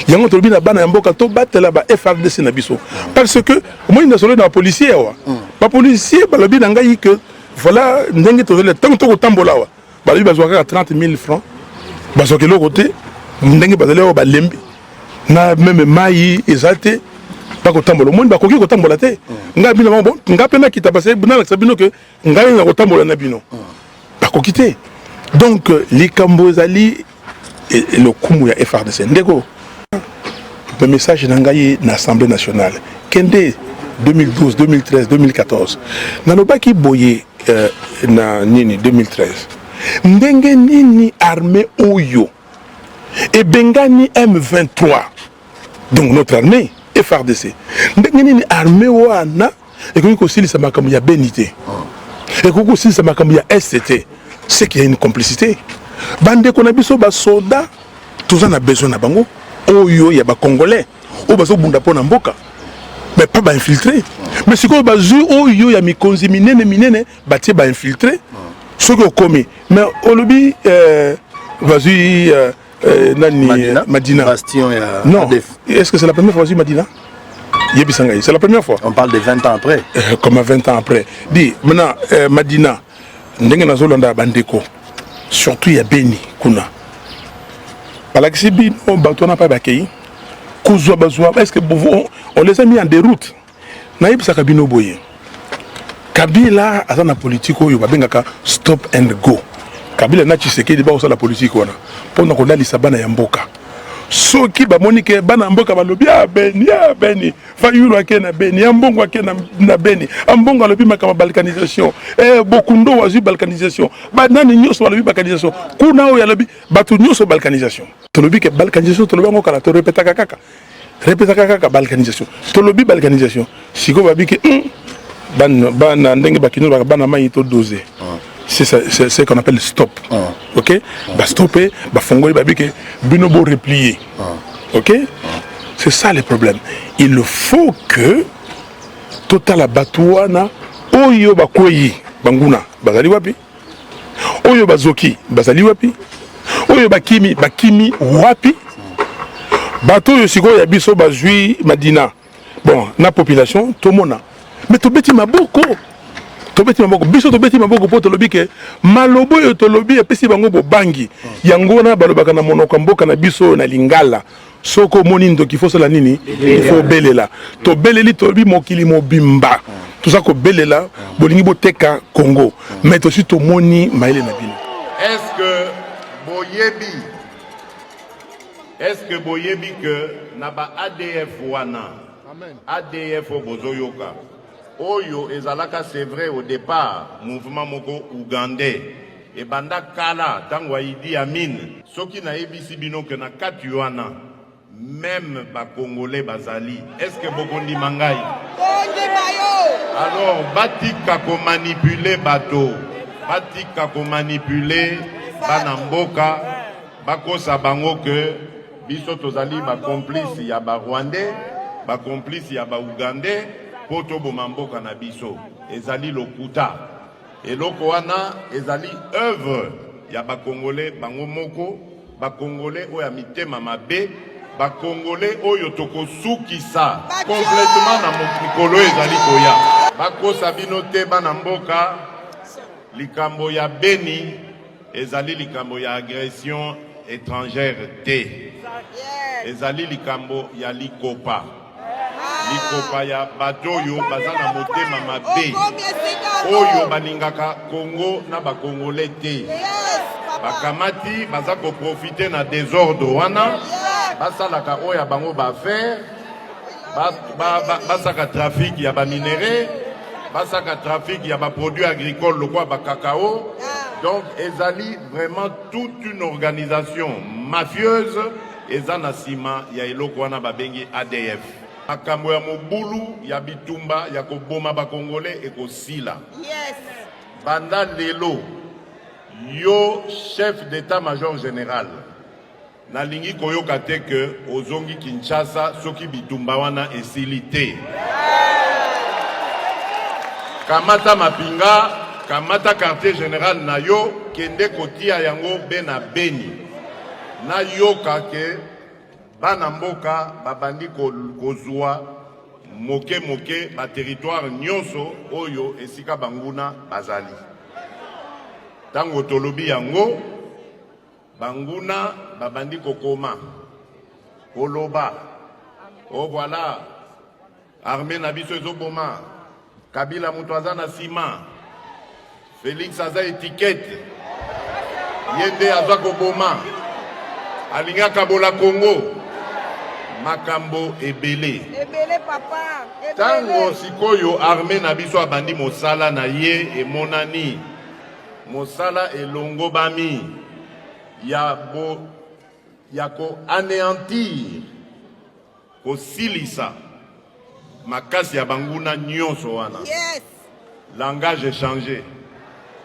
yango tolobi na bana ya mboka to batela ba FRDC na biso parce que moi na solo na policier wa ba policier balobi na ngai que voilà ndenge tozali tant to kotambola wa balobi bazwaka 30 000 francs bazoke lo côté ndenge bazali wa balembi na même mai ezate ba kotambola moi ba koki kotambola te nga bino bon nga pena kita parce que na sabino que ngai na kotambola na bino ba koki te donc les Cambozali et le kumu ya FRDC ndeko le message nangayi na Assemblée nationale kende 2012 2013 2014 nalobaki boye na nini 2013 ndenge nini armée oyo et bengani M23 donc notre armée FRDC ndenge nini armée wana et ko kosilisa makambo ya benité et ko kosilisa makambo ya SCT c'est qu'il y a une complicité bande ko na biso ba soda tous na besoin na bango oyo ya ba congolais o bazo bunda pona mboka mais pas ba infiltré mais siko ba zu oyo ya mikonzi minene batie ba infiltré ce que commis mais olobi vas-y nani Madina Bastion ya non ADF. Est-ce que c'est la première fois vas-y Madina Yebisangaï c'est la première fois on parle de 20 ans après comme 20 ans après dit maintenant Madina ndenge nazolanda bandeko surtout ya Beni kuna balakisi bino bato na pa bakei kozwa bazwa est-ce que on les a mis en déroute na yebisaka bino boye Kabila aza na politique oyo babengaka stop and go Kabila na Tshisekedi ba osala politique wana pona kolalisa bana ya mboka soki bamoni ke bana mboka balobi ya Beni fa yulo ake na Beni ambongo ake na Beni ambongo alobi makama balkanisation bokundo wazi balkanisation ba nani nyoso balobi balkanisation kuna oyo alobi batu nyoso balkanisation tolobi ke balkanisation tolobi ngo kala to répétaka kaka balkanisation tolobi balkanisation siko babi ke ban ndenge bakino bana mai to doser c'est ce qu'on appelle stop. OK? Bah stopper, bah fongoli bah bique bino bo replier. OK? C'est ça le problème. Il faut que total abatouana oyo bakoyi banguna bazali wapi? Oyo bazoki bazali wapi? Oyo bakimi wapi? Bato yo siko ya biso bazui Madina. Bon, na population tout mona. Mais to beti maboko. Tobeti maboko biso tobeti maboko po tolobi ke malobo yo tolobi epesi bango bo bangi yango na balobaka na monoko mboka na biso na lingala soko moni ndoki faut cela nini il faut belela to beleli tolobi mokili mobimba tout ça ko belela bolingi boteka Congo mais to si to moni maile na bino est-ce que yebi. Est-ce que boyebi que naba ADF wana? ADF bozoyoka. Oyo ezalaka c'est vrai au départ mouvement moko ougandais. Et banda kala tangwa Idi Amin. Soki na ebisi bino que na kati wana même ba Congolais bazali. Est-ce que bokondi mangai? Alors batika ko manipuler bato. Batika ko manipuler banamboka. Bakosa bango que biso tozali ba complice ya ba Rwandais, ba complice ya ba Ougandais, poto bomamboka na biso. Ezali lokuta. Et loko wana ezali œuvre ya ba Congolais bango moko, ba Congolais oya mitema mabe, ba Congolais oyo toko sukisa complètement na mokolo ezali koya. Bakosa bino te bana mboka likambo ya Beni ezali likambo ya agression étrangère te. Ezali likambo ya likopa. Likopa ya batoyo bazana motema mabe. Oyo balingaka Congo na ba Congolais te. Bakamati bazako profiter na désordre wana. Basalaka oya bango ba faire. Basaka trafic ya ba minéraux. Basaka trafic ya ba produits agricoles lokwa ba cacao. Donc ezali vraiment toute une organisation mafieuse. Ezana sima ya eloko wana babengi ADF. Makambo ya mobulu ya bitumba ya koboma ba Congolais ekosila. Yes. Banda lelo yo chef d'état-major général nalingi koyoka te que ozongi Kinshasa soki bitumba wana esili te. Kamata mapinga, kamata quartier général na yo kende kotia yango bena Beni. Na yoka ke bana mboka babandi kozwa moke ba territoire nyonso oyo esika banguna bazali. Tango tolobi yango banguna babandi kokoma koloba. Oh voilà, armée na biso ezoboma. Kabila mutuaza na sima. Félix aza étiquette. Yende aza koboma. Alinga kabola Congo. Makambo ebele. Ebele papa. Ebele. Tango sikoyo armée na biso abandi mosala na ye e monani. Mosala elongo bami. Yako anéantir. Ko silisa. Makasi ya banguna nyonso wana. Yes. Langage est changé.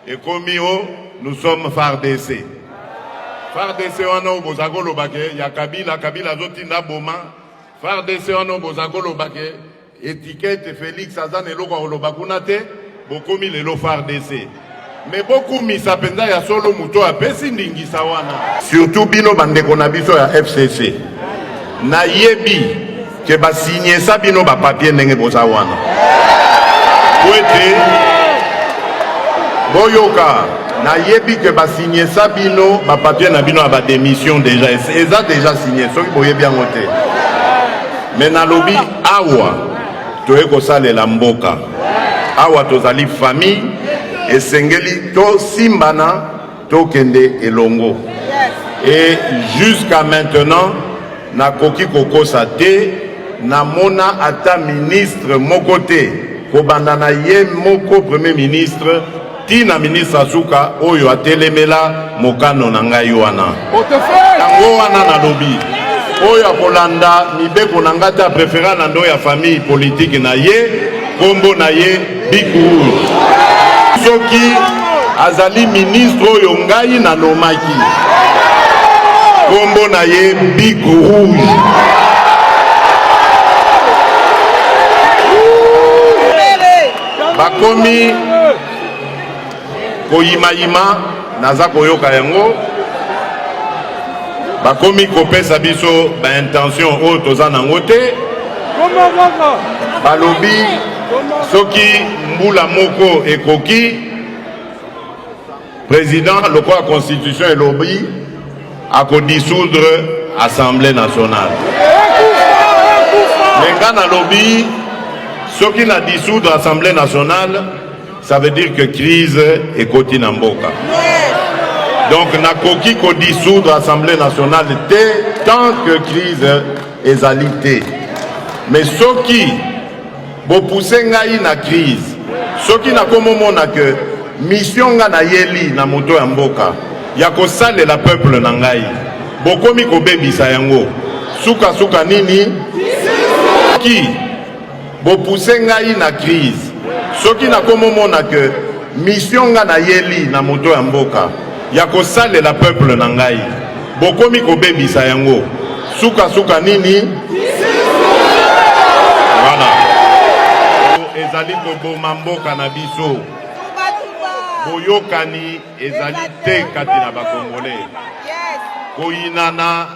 Et comme nous sommes FARDC. FARDC wana obozagolo bake ya Kabila zoti na boma. FARDC wana obozagolo bake étiquette Félix Azan eloko olobakuna te bokomi lelo FARDC. Mais beaucoup misa penza ya solo muto apesi ndingisa wana. Surtout bino bandeko na biso ya FCC. Na yebi que ba signer ça bino ba papier ndenge boza wana. Poete boyoka na yebi que ba signer ça bino ba papier na bino ba démission déjà eza déjà signé soki boyebi yango te. Mais na lobi awa toyeko salela mboka. Awa tozali famille esengeli to simbana to kende elongo. Et jusqu'à maintenant na koki kokosa te na mona ata ministre mokote ko bandana ye moko premier ministre tina ministre Asuka oyo atelemela mokano na ngai wana tango wana na lobi oyo akolanda mibeko na ngata préférant na ndo ya famille politique na ye kombo na ye Big Rouge soki azali ministre oyo ngai na nomaki kombo na ye Big Rouge. Bakomi koyima naza koyoka yango. Bakomi kopesa biso ba intention oyo toza nango te. Balobi soki mbula moko ekoki président lokola constitution elobi à dissoudre l'Assemblée nationale. Mais quand lobby, ce qui a dissoudre l'Assemblée nationale, ça veut dire que crise est côté Namboka. Donc nakoki ko dissoudre l'Assemblée nationale tant que crise ezalité. Mais ceux qui vont pousser na crise, ceux qui na komomona que mission nga na yeli na moto ya mboka ya ko sale la peuple na ngai bokomi ko bebisa yango suka suka nini qui vont pousser na crise, ceux qui na komomona que mission nga na yeli na moto ya mboka ya ko sale la peuple na ngai bokomi ko bebisa yango suka suka nini voilà ezali ko boma mboka na biso boyokani ezali te kati na bakongole koyinana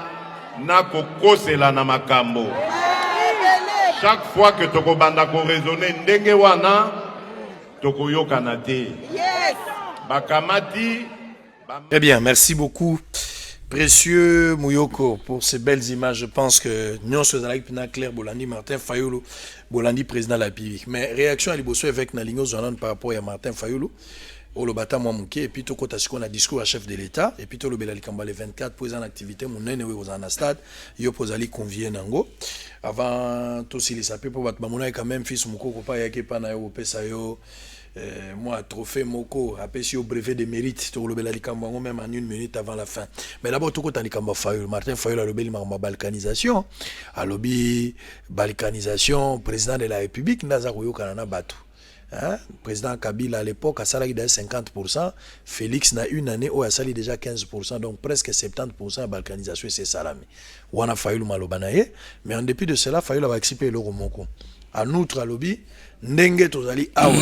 na kokosela na makambo chaque fois que tokobanda ko raisonner ndenge wana tokoyokana te bakamati. Très bien, merci beaucoup, précieux Mouyoko, pour ces belles images. Je pense que nous sommes avec Claire Bolandi, Martin Fayulu, Bolandi, président de la République. Mais réaction à l'Ibosso avec Nalingo Zonan par rapport à Martin Fayulu, au Lobata Mouamouké, et puis tout côté qu'on a discours à chef de l'État, et puis tout le Belali Kamba les 24 pour en activité, mon nez aux anastades, yo posali convient nango. Avant tout si les sapés pour battre Mamona et quand même fils Mouko, pas yake pana yo pesayo. Moi, trophée Moko, après si au brevet de mérite, tu le belali kambango même en 1 minute avant la fin. Mais d'abord, tout le temps, Fayulu, Martin Fayulu a lobby ma balkanisation, a lobby balkanisation, président de la République, Nazarouyo Kanana Batu. Président Kabila à l'époque a salarié de 50%, Félix n'a une année où a salarié déjà 15%, donc presque 70% de balkanisation c'est salami. Wana Fayulu malobanaye, mais en dépit de cela, Fayulu va accepter le Romoko. En outre, à lobby, Ndenge Tozali Awa.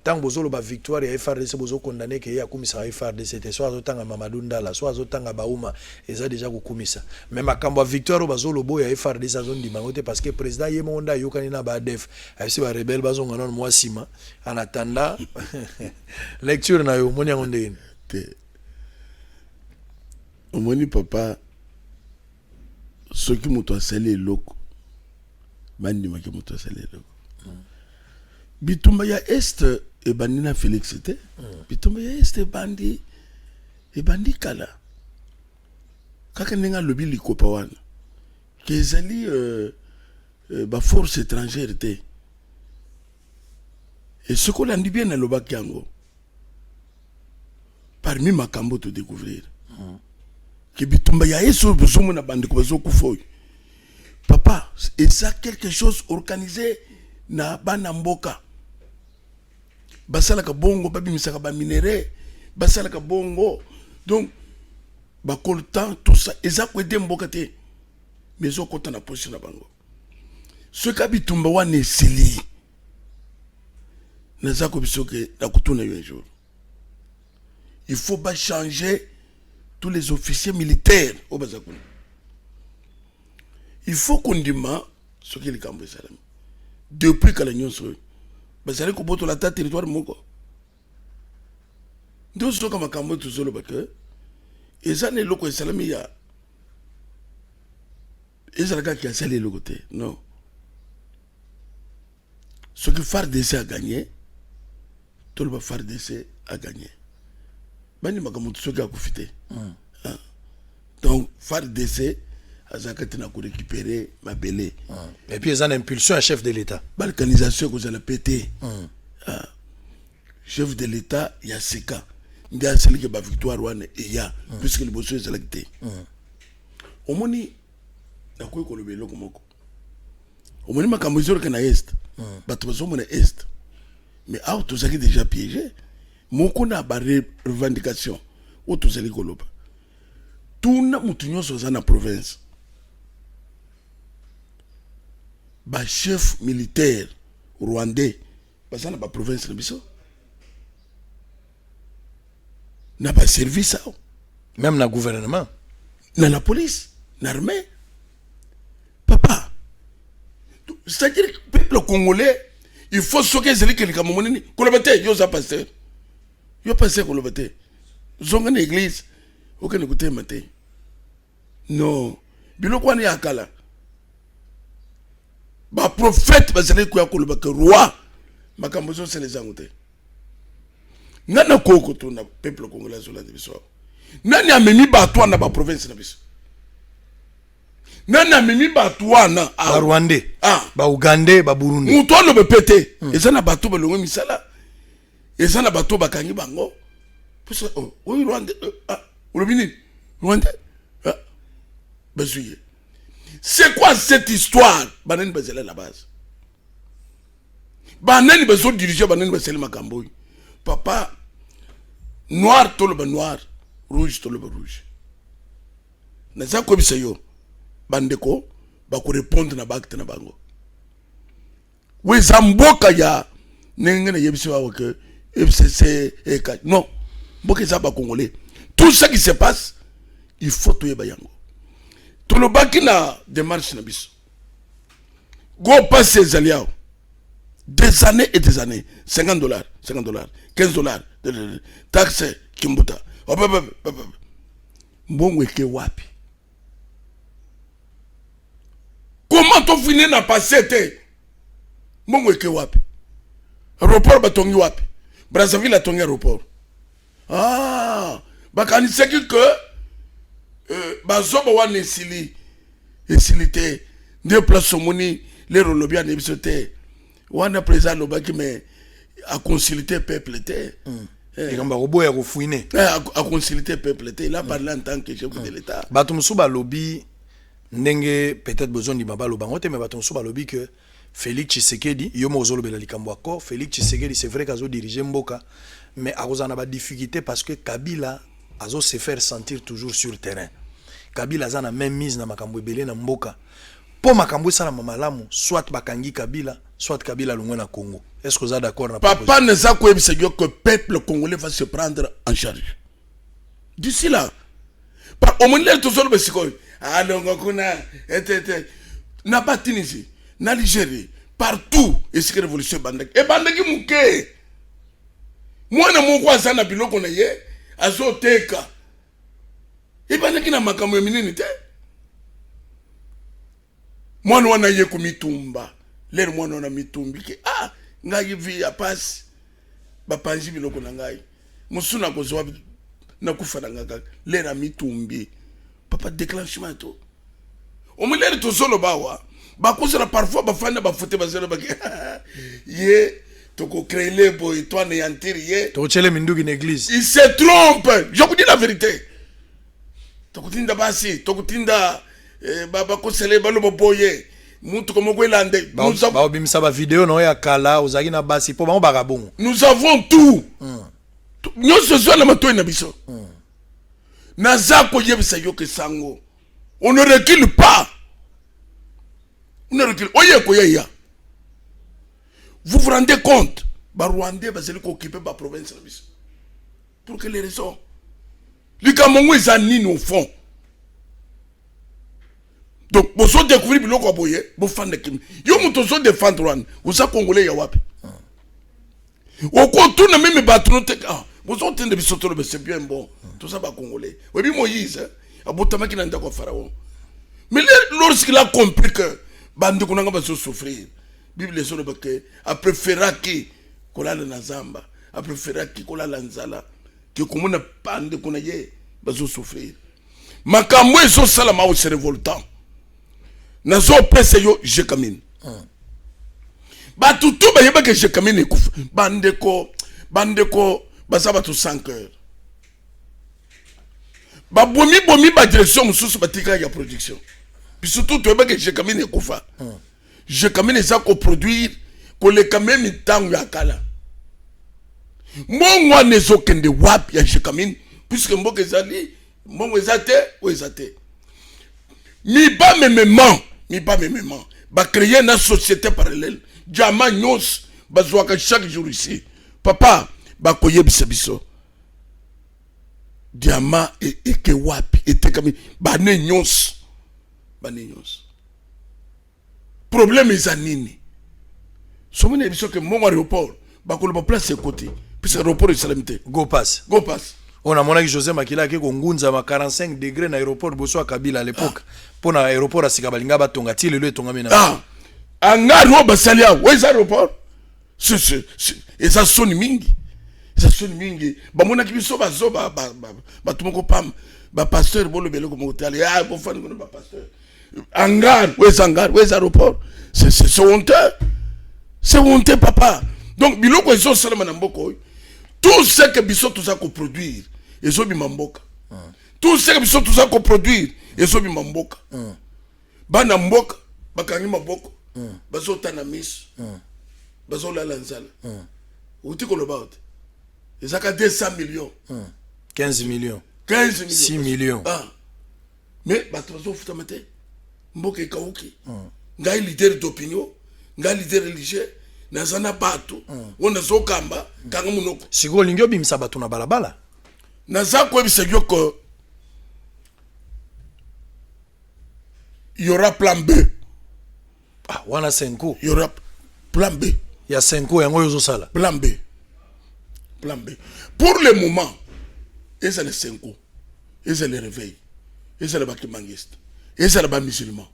Tant que vous avez victoire et FRDC, vous avez condamné que ya kumisa FRDC, soit autant à Mamadou Ndala, soit autant à Baouma, et ça déjà vous kumisa. Mais ma kamba victoire au bazo lobo ya FRDC zone di mangote parce que président Yemonda yokanina ba def, ayisi ba rebelle bazo nganon moi sima. En attendant, lecture na yo moni ngonde. Omoni papa, ce qui m'a salé loko, bandi ma qui m'a salé loko. Bitumba ya est et bandina Félix était. Bitumba ya est et bandi kala. Kaka nenga lobi likopa wana. Kezali ba force étrangère était. Et ce qu'on a dit bien à l'Obakiango, parmi makambo te découvrir. Que bitumba ya est besoin na bandi ko bazo kufoy. Papa, et ça quelque chose organisé na bana mboka. Basala ka bongo babi misaka ba minéré, basala ka bongo. Donc ba coltan tout ça, eza ko de mboka te. Mais zo kota na position na bango. Ce ka bitumba wa ne sili. Na za ko bisoke na kutuna un jour. Il faut pas changer tous les officiers militaires au Bazakuna. Il faut qu'on dise ce qu'il est en train. Depuis que l'Union soit, vous allez comprendre la territoire moko. Donc ce que ma cambo tout seul parce que et ça n'est loko salami ya. Et ça le gars qui a salé le côté non. Ce que FARDC a gagné, tout le FARDC a gagné. Bani ma cambo tout ce qui a profité. Donc FARDC Azakati n'a récupéré ma belé. Et puis ils ont une impulsion à chef de l'État. Balkanisation que vous allez péter. Chef de l'État, il y a Seka. Il y a celui qui a victoire et il y a puisque le bosseur est électé. Au moni, n'a quoi qu'on le vélo comme moko. Au moni ma camosure qui est à est. Batouzo mon est. Mais ah tout ça qui est déjà piégé. Moko n'a pas de revendication. Ou tout ça qui est tout n'a moutonnion sur la province. Ba chef militaire rwandais parce que na ba province na biso na ba service ça même na gouvernement na la police na l'armée papa c'est-à-dire que le peuple congolais il faut soke zeli que les moneni kolobate yo za pasteur yo pasteur kolobate zonga na église aucun écouter matin non biloko ni akala ba prophète bazali ko yakolo ba roi makambozo c'est les angote ngana koko to na peuple congolais sur la division nani amemi bato wana ba province na biso nani amemi bato wana ba Rwandais ba Ougandais ba Burundi mutu alobe pete eza na bato balongwe misala eza na bato bakangi bango puisque oui Rwandais olobi nini Rwandais bazouye c'est quoi cette histoire banani bazela la base banani bazo diriger banani baseli makambo papa noir toloba noir rouge toloba rouge naza ko bisayo bandeko bako répondre na bakte na bango we zamboka ya nengene yebisi wa que FCC et non mboka za ba congolais tout ce qui se passe il faut to yeba yango tolobaki na démarche na biso go passer zaliao des années et des années $50 $15 taxe kimbuta mbongo eke wapi comment to fini na passé te mbongo eke wapi aéroport batongi wapi Brazzaville atongi aéroport bakanisaki que bazoba wana esili te nde place omoni lero lobi ana biso te wana président lobaki mais a consulter peuple te ekamba koboya kofouiner a consulter peuple te il a parlé en tant que chef de l'état bato musu balobi ndenge peut-être besoin di babalo bango te mais bato musu balobi que Félix Tshisekedi yo mo zolobela likambo akor Félix Tshisekedi c'est vrai qu'azo diriger mboka mais akozana ba difficulté parce que Kabila azo se faire sentir toujours sur le terrain Kabila azana même mise na makambo ebele na mboka po makambo sala mamalamu soit bakangi Kabila soit Kabila longwe na Congo est-ce que vous êtes d'accord na papa ne sa ko ebisa que le peuple congolais va se prendre en charge d'ici là par au moins tout seul besiko donc kuna na pas Tunisie na Algérie partout et c'est révolution bandaki et bandaki muke mwana moko azana biloko na ye azoteka et bandaki na makambo minini te mwana wana ye kumitumba lero mwana wana mitumbi ke ngai vi ya passe bapanji biloko na ngai musuna kozwa na kufana ngaka lera mitumbi papa déclenchement to o mulere to solo bawa bakozela parfois bafanda bafote bazela baki ye toko créer les boy toi néantir ye to chele mindugi na église il se trompe je vous dis la vérité toko tinda basi toko tinda baba kosele balo boye mutu komo kwelande nous avons bimisa ba vidéo no ya kala ozaki na basi po bango bakabongo nous avons tout nous ce soir na mato na biso nazako yebisa yo ke sango on ne recule pas on ne recule oye ko ya vous vous rendez compte ba Rwandais bazeli ko occuper ba province na biso pour quelle raison likamongo ezani au fond. Donc, vous avez découvert que vous avez défendre Kim. Vous avez défendre Rwanda. Vous avez Congolais yawapi. Vous avez même battu. Vous avez défendre c'est bien bon. Tout ça va Congolais. Vous avez Moïse. Mais lorsqu'il a compris que bande konanga va souffrir, Bible est sur le baquet. A préféré qui kola na Zamba. A préféré qui kola la Nzala. Que comme on bande konaye va souffrir. Makambo eso salama au se révoltant. Nazo pese yo Jekamine. Ba tutu ba yeba ke Jekamine ekufa. Bandeko basaba tu 5 heures. Ba bomi ba direction mususu batika ya production. Puis surtout tu yeba ke Jekamine ekufa. Jekamine za ko produire ko le quand même tangu ya kala. Mongwa nezo kende wap ya Jekamine puisque mboke zali mongo ezate o ezate. Mi ba memement ba créer une société parallèle jama nyos bazwaka chaque jour ici papa ba koyebisa biso diama et que wapi et comme ba ne nyos problème ezanini somene biso que mon aéroport ba ko le place côté puis aéroport salamité go pass on a monaki José Makila ke kongunza ma 45 degrés na aéroport boso Kabila à l'époque pour na aéroport à Sikabalinga batonga ti lelo etonga mena angaro basalia weza aéroport et ça sonne mingi ça sonne mingi bamona kibiso bazo ba tumoko pam ba pasteur bolo belo ko motali ah bon fan ko ba pasteur hangar ouais aéroport c'est honteux. C'est honteux papa. Donc biloko ezo salama na mboko tout ce que biso tout ça ko produire ezo bi mamboka. Tout ce que biso tout ça ko produire ezo bi mamboka. Bana mboka bakangi maboko bazo tana miso bazo la lanzala uti ko loba ils ont 200 millions 15 millions 6 millions mais bato futa mate mboka kauki ngai leader d'opinion ngai leader religieux nazana bato wona zokamba kanga munoko siko lingyo bimisa bato na balabala nazako ebisegyo ko il y aura plan B. Ah, wana 5 ans. Il y aura plan B. Il y a 5 ans, yango yozo sala. Plan B. Plan B. Pour le moment, et c'est les 5 ans. Et c'est le réveil. Et c'est le bakimangiste. Et c'est le bas musulman.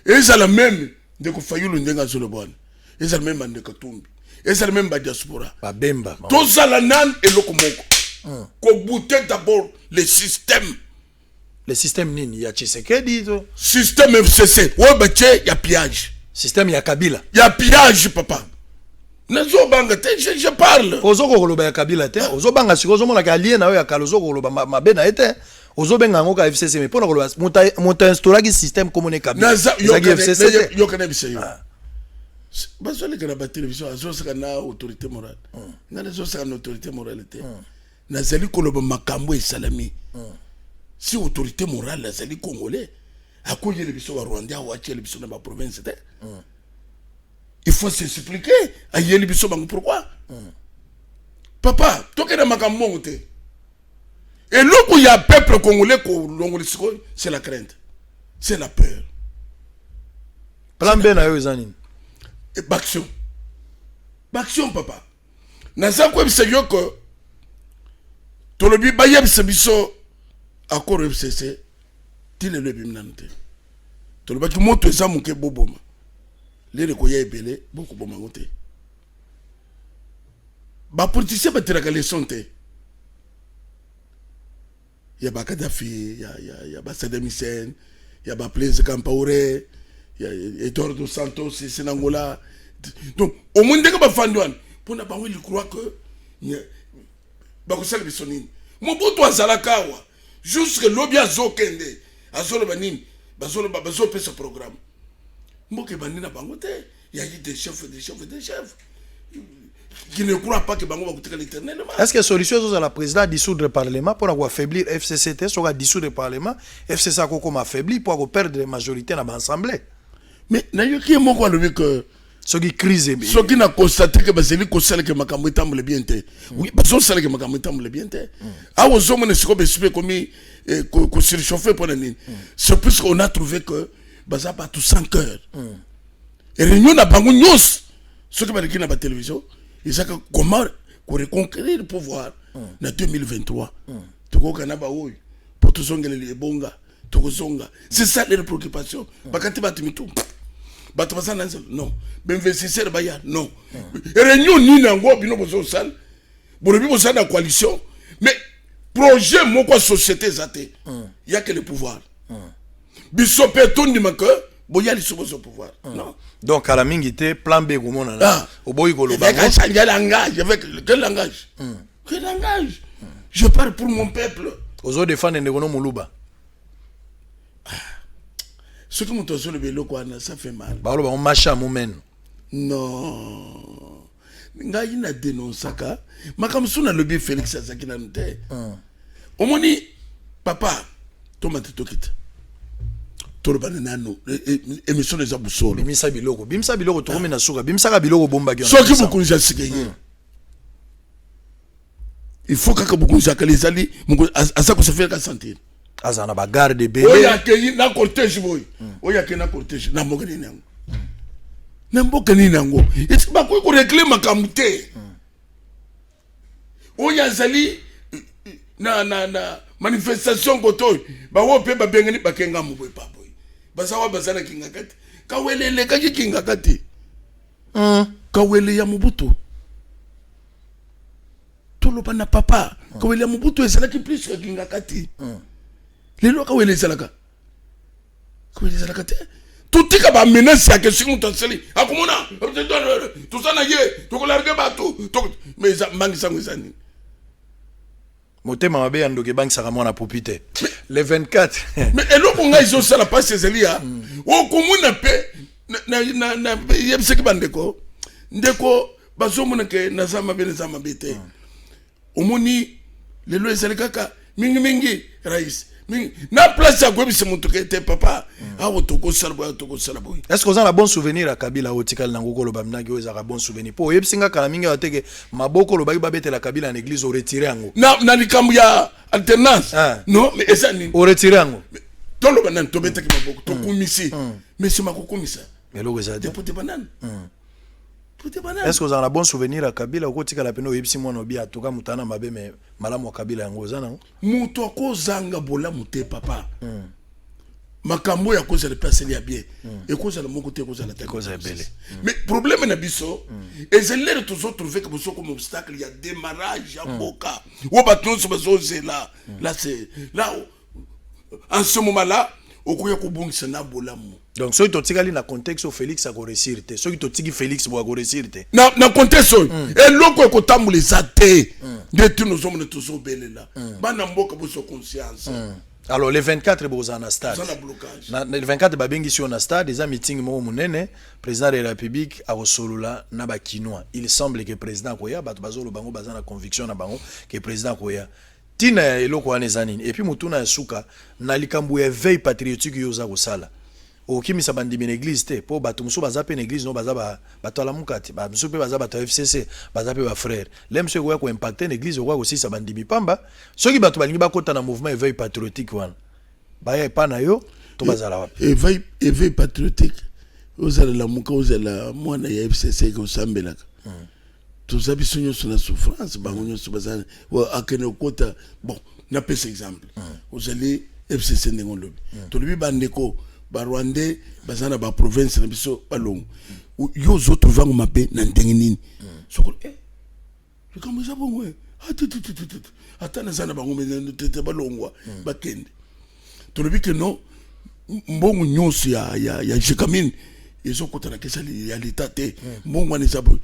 Et c'est le même de Kofayulu Ndenga Zolobon. Et c'est le même de Katumbi. Et c'est le même de diaspora. Babemba. Tout ça la nan et le komoko. Qu'on boutait d'abord le système. Le système nini ya Tshisekedi to système FCC ouais bache ya pillage système ya Kabila ya pillage papa nazo banga te je parle ozoko koloba ya Kabila te ozo banga siko ozo mona ka alien na yo ya kalozo koloba mabena ete ozo benga ngo ka FCC mais pona koloba monta instaura ki système comme ne Kabila yo FCC yo kana biseyo bazole kana ba télévision azo saka na autorité morale ngana zo saka na autorité morale te nazali koloba makambo esalami si autorité morale là c'est les Congolais à quoi il y a les bisous rwandais à watcher les bisous dans ma province il faut s'expliquer à y a les bisous pourquoi papa toi qui es dans ma camonte et là où il y a peuple congolais c'est la crainte c'est la peur plan B na yo ezani et action papa na ça quoi c'est yo que to le bi bayeb se biso accord FCC tile le bimnante to le baki moto ezamu ke boboma lele ko ya ebele beaucoup boma ngote ba politicien ba tiraka les sonte ya ba Kadhafi ya ba Saddam Hussein ya ba Blaise Compaoré ya Eduardo Santos c'est Angola donc au monde que ba fandwan pona ba wili croire que ba ko sel bisonine Mobutu azalakawa jusque lobby azokende azoloba nini bazope ce programme mboke bandina bango te ya yi des chefs qui ne croient pas que bango va coûter l'éternellement. Est-ce que solution est la président dissoudre le parlement pour affaiblir FCCT soit dissoudre le parlement FCC comme affaibli pour perdre la majorité dans l'assemblée mais na yo qui moko alobi que ce qui crise ce qui n'a constaté que baseli ko sala que makambo etamble bien te oui baso sala que makambo etamble bien te ah ozo mona siko besipe komi ko surchauffer pour nini c'est plus qu'on a trouvé que baza pas tout sans cœur et réunion na bango nyos ce que baliki na ba télévision ils saka comment ko reconquérir le pouvoir en 2023 toko kana ba oyo pour tout zongele le bonga toko zonga c'est ça les préoccupations bakati batimitu bato basana non l'investisseur baya non réunion ni nango bino bozo sal borobi bozo na coalition mais projet moko société zate il y a que le pouvoir biso peton ni maka boya li sobo pouvoir non donc à la mingité plan B go mona au boy go lo ba avec un langage avec quel langage je parle pour mon peuple ozo défendre ndegono muluba ce que monte sur le vélo quoi ça fait mal balo ba macha mumen non ngai na dénoncaka makamsuna lobi Félix Azakina nte omoni papa tomate tokita tolobana nano émission des abusolo bimisa biloko to komena suka bimisa ka biloko bomba ki soki beaucoup jasike il faut que beaucoup jakali zali asako se faire ka sentir azana ba garde bébé oya ke na cortège boy oya ke na cortège na mbokani nango na mbokani nango est ba ko régler makamute oya zali na manifestation koto ba wo pe ba bengani bakenga mu boy papoy basawa bazana kinga kati kawelele ka kinga kati kawele ya Mobutu toloba na papa kawela Mobutu ezalaki plus que Kingakati lelo kawela ezalaka te tutika ba menace ya que siku mutanseli akomona tout ça na ye to ko larguer bato mais mangi sango ezani motema mabe andoke bank saka mona popite le 24 mais eloko ngai zo sala passe ezelia o komuna pe na yebiseki bandeko ndeko bazomona ke nazama bete omoni lelo ezali kaka mingi rais na place ya kwebisa mutu ke te papa awo toko sala boy est-ce que vous avez un bon souvenir à Kabila otikal nango ko loba mnaki oza ka bon souvenir po yebsinga kala mingi wateke maboko loba babete la Kabila en église au retirer yango na likambu ya alternance non mais esa ni au retirer yango to loba nan to beteki maboko to kumisi mais c'est makokomisa mais loeza député banane est-ce que vous avez un bon souvenir à Kabila ou kotika la peno yebsi mwana obi atoka mutana mabe me malamu wa Kabila yango za nango muto ko zanga bola mute papa makambo ya koza le passer ya bien et koza le moko te koza la tête koza belle mais problème na biso et c'est l'air toujours trouver que boso comme obstacle il y a démarrage ya boka ou baton so bazo là c'est là en ce moment là okoya ko bongisa na bolamu donc ceux qui tikali na contexte au Félix a réussir te ceux qui tiki Félix bo a réussir te na contexte et loko ko tambula zate de tous nos hommes tous obelela bana mboka boso conscience alors le 24 boza na stade na le 24 babengi sur na stade des meeting mo munene président de la République a resolula na ba kinois il semble que président koya bato bazolo bango bazana conviction na bango que président koya tina eloko wana zanini et puis mutuna ya suka na likambu ya veille patriotique yoza kosala okimisa bandimi na église te po bato muso baza pe na église no baza bato ala mukati ba muso pe baza bato FCC baza pe ba frère le monsieur ko impacter na église ko aussi sa bandimi pamba soki bato balingi bakota na mouvement veille patriotique wana baya pa na yo to bazala wapi veille patriotique ozala la muka ozala mwana ya FCC ko sambelaka tous abisonyo sur la souffrance bangonyo sur bazana wa akene kota bon na pese exemple vous allez FCC ndengo lobi to lobi bandeko ba Rwandais bazana ba province na biso balongo yo zo trouver ngo mabe na ndengi nini soko je comme ça bon ouais atana sana bango mena tete balongwa bakende to lobi que non mbongo nyonso ya jekamine ezo kota na kesa ya l'état te mbongo ni sabo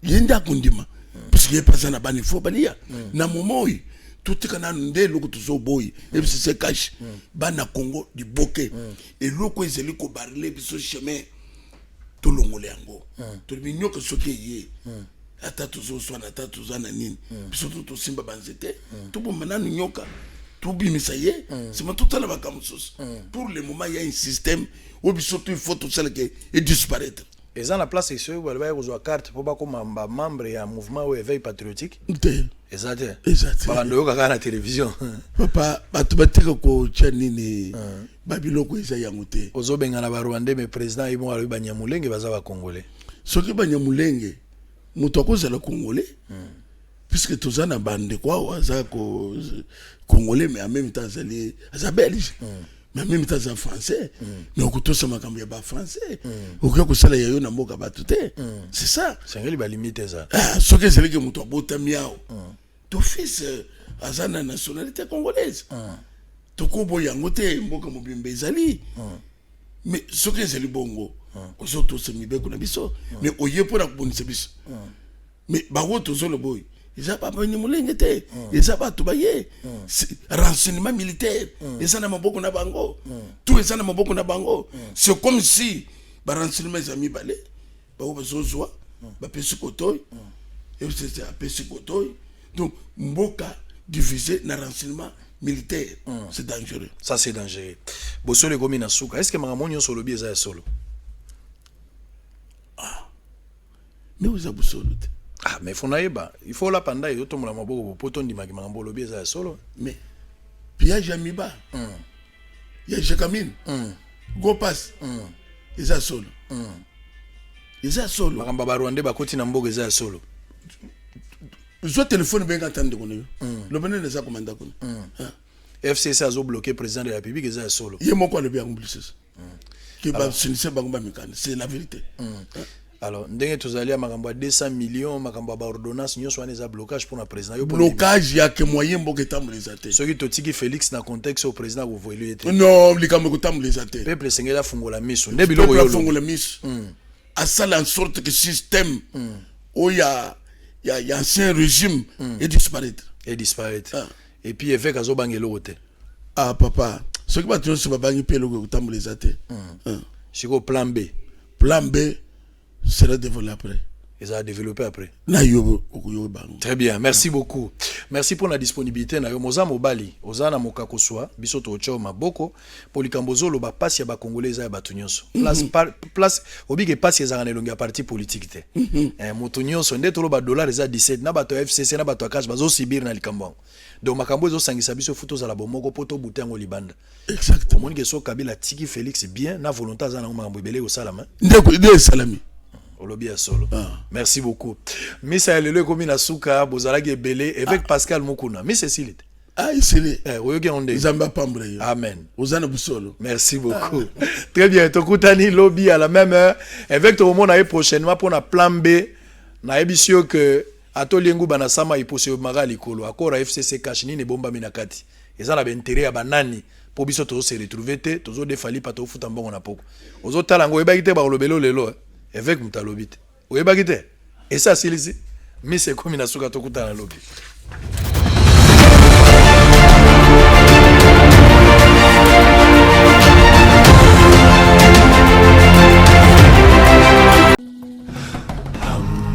yenda kundima parce que pas na bani fo balia na momoi tout kana nde loko tuzo boy et c'est cash bana Congo du bokeh et loko ezeli ko barler biso chemin to longole yango to binyo ko soki ye ata tuzo swana ata tuzo na nini biso to simba banzete to bomba na nyoka to bimisa ye c'est ma tout la bakamusos pour le moment il y a un système où biso il faut tout ça et disparaître. Et ça la place c'est où elle va avoir carte pour pas comme membre ya mouvement ou éveil patriotique. Exact. Ba ndo kaka na télévision. Papa batubateka ko chanini babiloko eza yango te. Ozobenga na ba Rwandais mais président ils vont aller ba Nyamulenge baza ba Congolais. Soki ba Nyamulenge muto akoza la Congolais. Puisque tozana bande quoi waza ko Congolais mais en même temps ça belge. Mais en même temps c'est français mais okutosa makambo ya ba français okoya kosala yayo na mboka batu te c'est ça c'est ngeli ba limite ça soki ezalaki moto abota miao ton fils azana nationalité congolaise tokobo yango te mboka mobimba ezali mais soki ezali bongo ozotosa mibeko na biso mais oye mpona kobonisa biso mais bango tozolo boy ils pas venu mulengete ils pas tout baye renseignement militaire ils sont na maboko na bango tout ils sont na maboko na bango c'est comme si ba renseignement ils ami balé ba bazozwa ba pesikotoy et c'est à pesikotoy donc mboka divisé na renseignement militaire c'est dangereux ça c'est dangereux bosolo komi na suka est-ce que mangamonyo solo bi eza solo mais vous avez solo. Ah, mais il faut la panda et auto moko pour poto ndima ki mangambo lobi eza solo. Mais Pia Jamiba. Ya Jekamine. Go pass. Eza solo. Eza solo. Makamba ba Rwandais ba koti na mboga eza solo. Zo téléphone benga tande kono. Le benen eza komanda kono. FCC a zo bloqué président de la République eza solo. Yé moko le bien complice. Qui va s'initier bango ba mikane, c'est la vérité. Alors, ndenge tozali à makambo 200 millions, makambo ba ordonnance, nous sommes un blocage pour le président. Blocage, il y a que moyen pour que tu les athées. Ce qui totiki Félix na contexte au président vous voyez. Non, les caméras que les athées. Peuple sengela fungola miso. Le peuple fungola miso. À ça en sorte que système où il y a ancien régime et disparaître. Et puis évêque azo bangelo wote. Ah papa, ce qui va te dire c'est pas bangi pelo que tu les athées. C'est quoi plan B? Plan B sera développé après. Et ça a développé après. Très bien, merci beaucoup. Merci pour la disponibilité. Na yo moza mobali, ozana mokakoswa, biso to ocho maboko, polikambozo lo ba passe ya ba congolais ya ba tunyonso. Place obige passe ya zangana longa parti politique te. Moto nyonso ndeto lo ba dollar za 17 na bato FCC na bato cash bazo sibir na likambo. Donc makambo zo sangisa biso futo za la bomoko poto butango libanda. Exactement. Moni keso Kabila tiki Félix bien na volonté za na makambo belé au salama. Ndeko salami. Olobia solo. Merci beaucoup. Misa lelo komi na suka bozalaki ebele avec Pascal Mukuna. Mais Cécile. Ah, ici. Oyoki onde. Zamba pambre. Amen. Ozana busolo. Merci beaucoup. Très bien. Tokutani lobby à la même heure. Avec tout le monde prochainement pour na plan B. Na ebisio que atoliengu bana sama ipose maga likolo. Akora FCC kashini ne bomba minakati. Ezala ba intérêt ya banani. Po biso to se retrouver te, tozo defali pa to futa mbongo na poko. Ozo talango ebaki te ba lobelo lelo. Avec Moutalobite. Où est baguette? Et ça, c'est les. Mais c'est comme une asuka tokuta na lobby.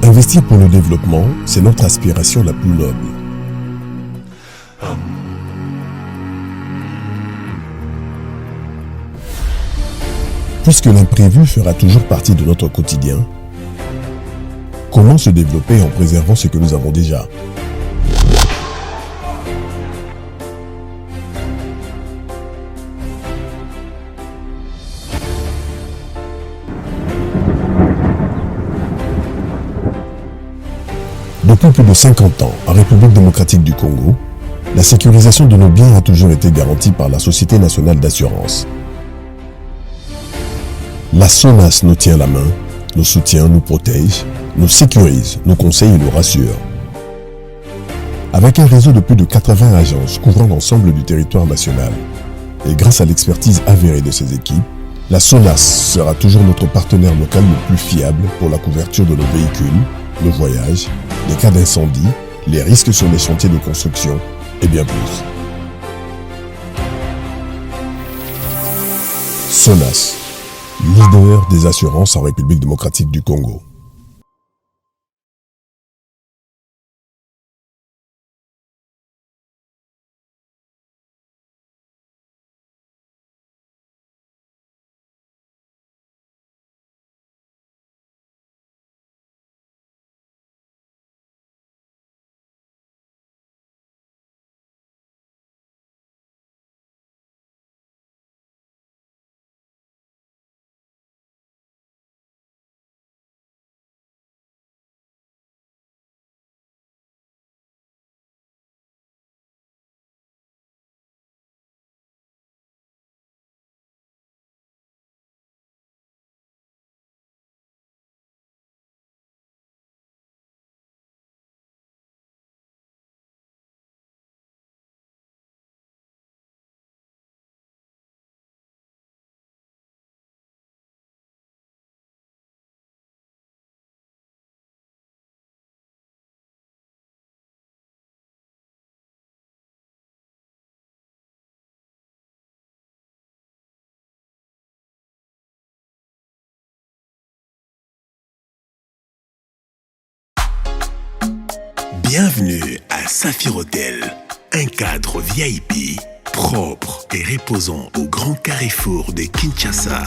Investir pour le développement, c'est notre aspiration la plus noble. Puisque l'imprévu fera toujours partie de notre quotidien, comment se développer en préservant ce que nous avons déjà? Depuis plus de 50 ans, en République démocratique du Congo, la sécurisation de nos biens a toujours été garantie par la Société nationale d'assurance. La SONAS nous tient la main, nous soutient, nous protège, nous sécurise, nous conseille et nous rassure. Avec un réseau de plus de 80 agences couvrant l'ensemble du territoire national, et grâce à l'expertise avérée de ses équipes, la SONAS sera toujours notre partenaire local le plus fiable pour la couverture de nos véhicules, le voyage, les cas d'incendie, les risques sur les chantiers de construction et bien plus. SONAS, leader des assurances en République démocratique du Congo. Bienvenue à Saphir Hotel, un cadre VIP, propre et reposant au grand carrefour de Kinshasa,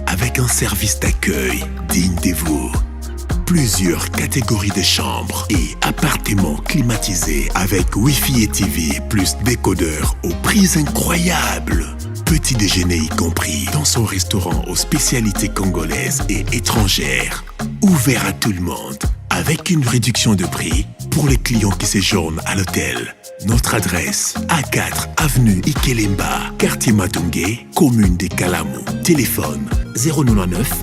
avec un service d'accueil digne de vous. Plusieurs catégories de chambres et appartements climatisés avec Wi-Fi et TV plus décodeur aux prix incroyables. Petit déjeuner y compris dans son restaurant aux spécialités congolaises et étrangères. Ouvert à tout le monde, avec une réduction de prix pour les clients qui séjournent à l'hôtel. Notre adresse, A4 avenue Ikelemba, quartier Matungé, commune de Kalamu. Téléphone 099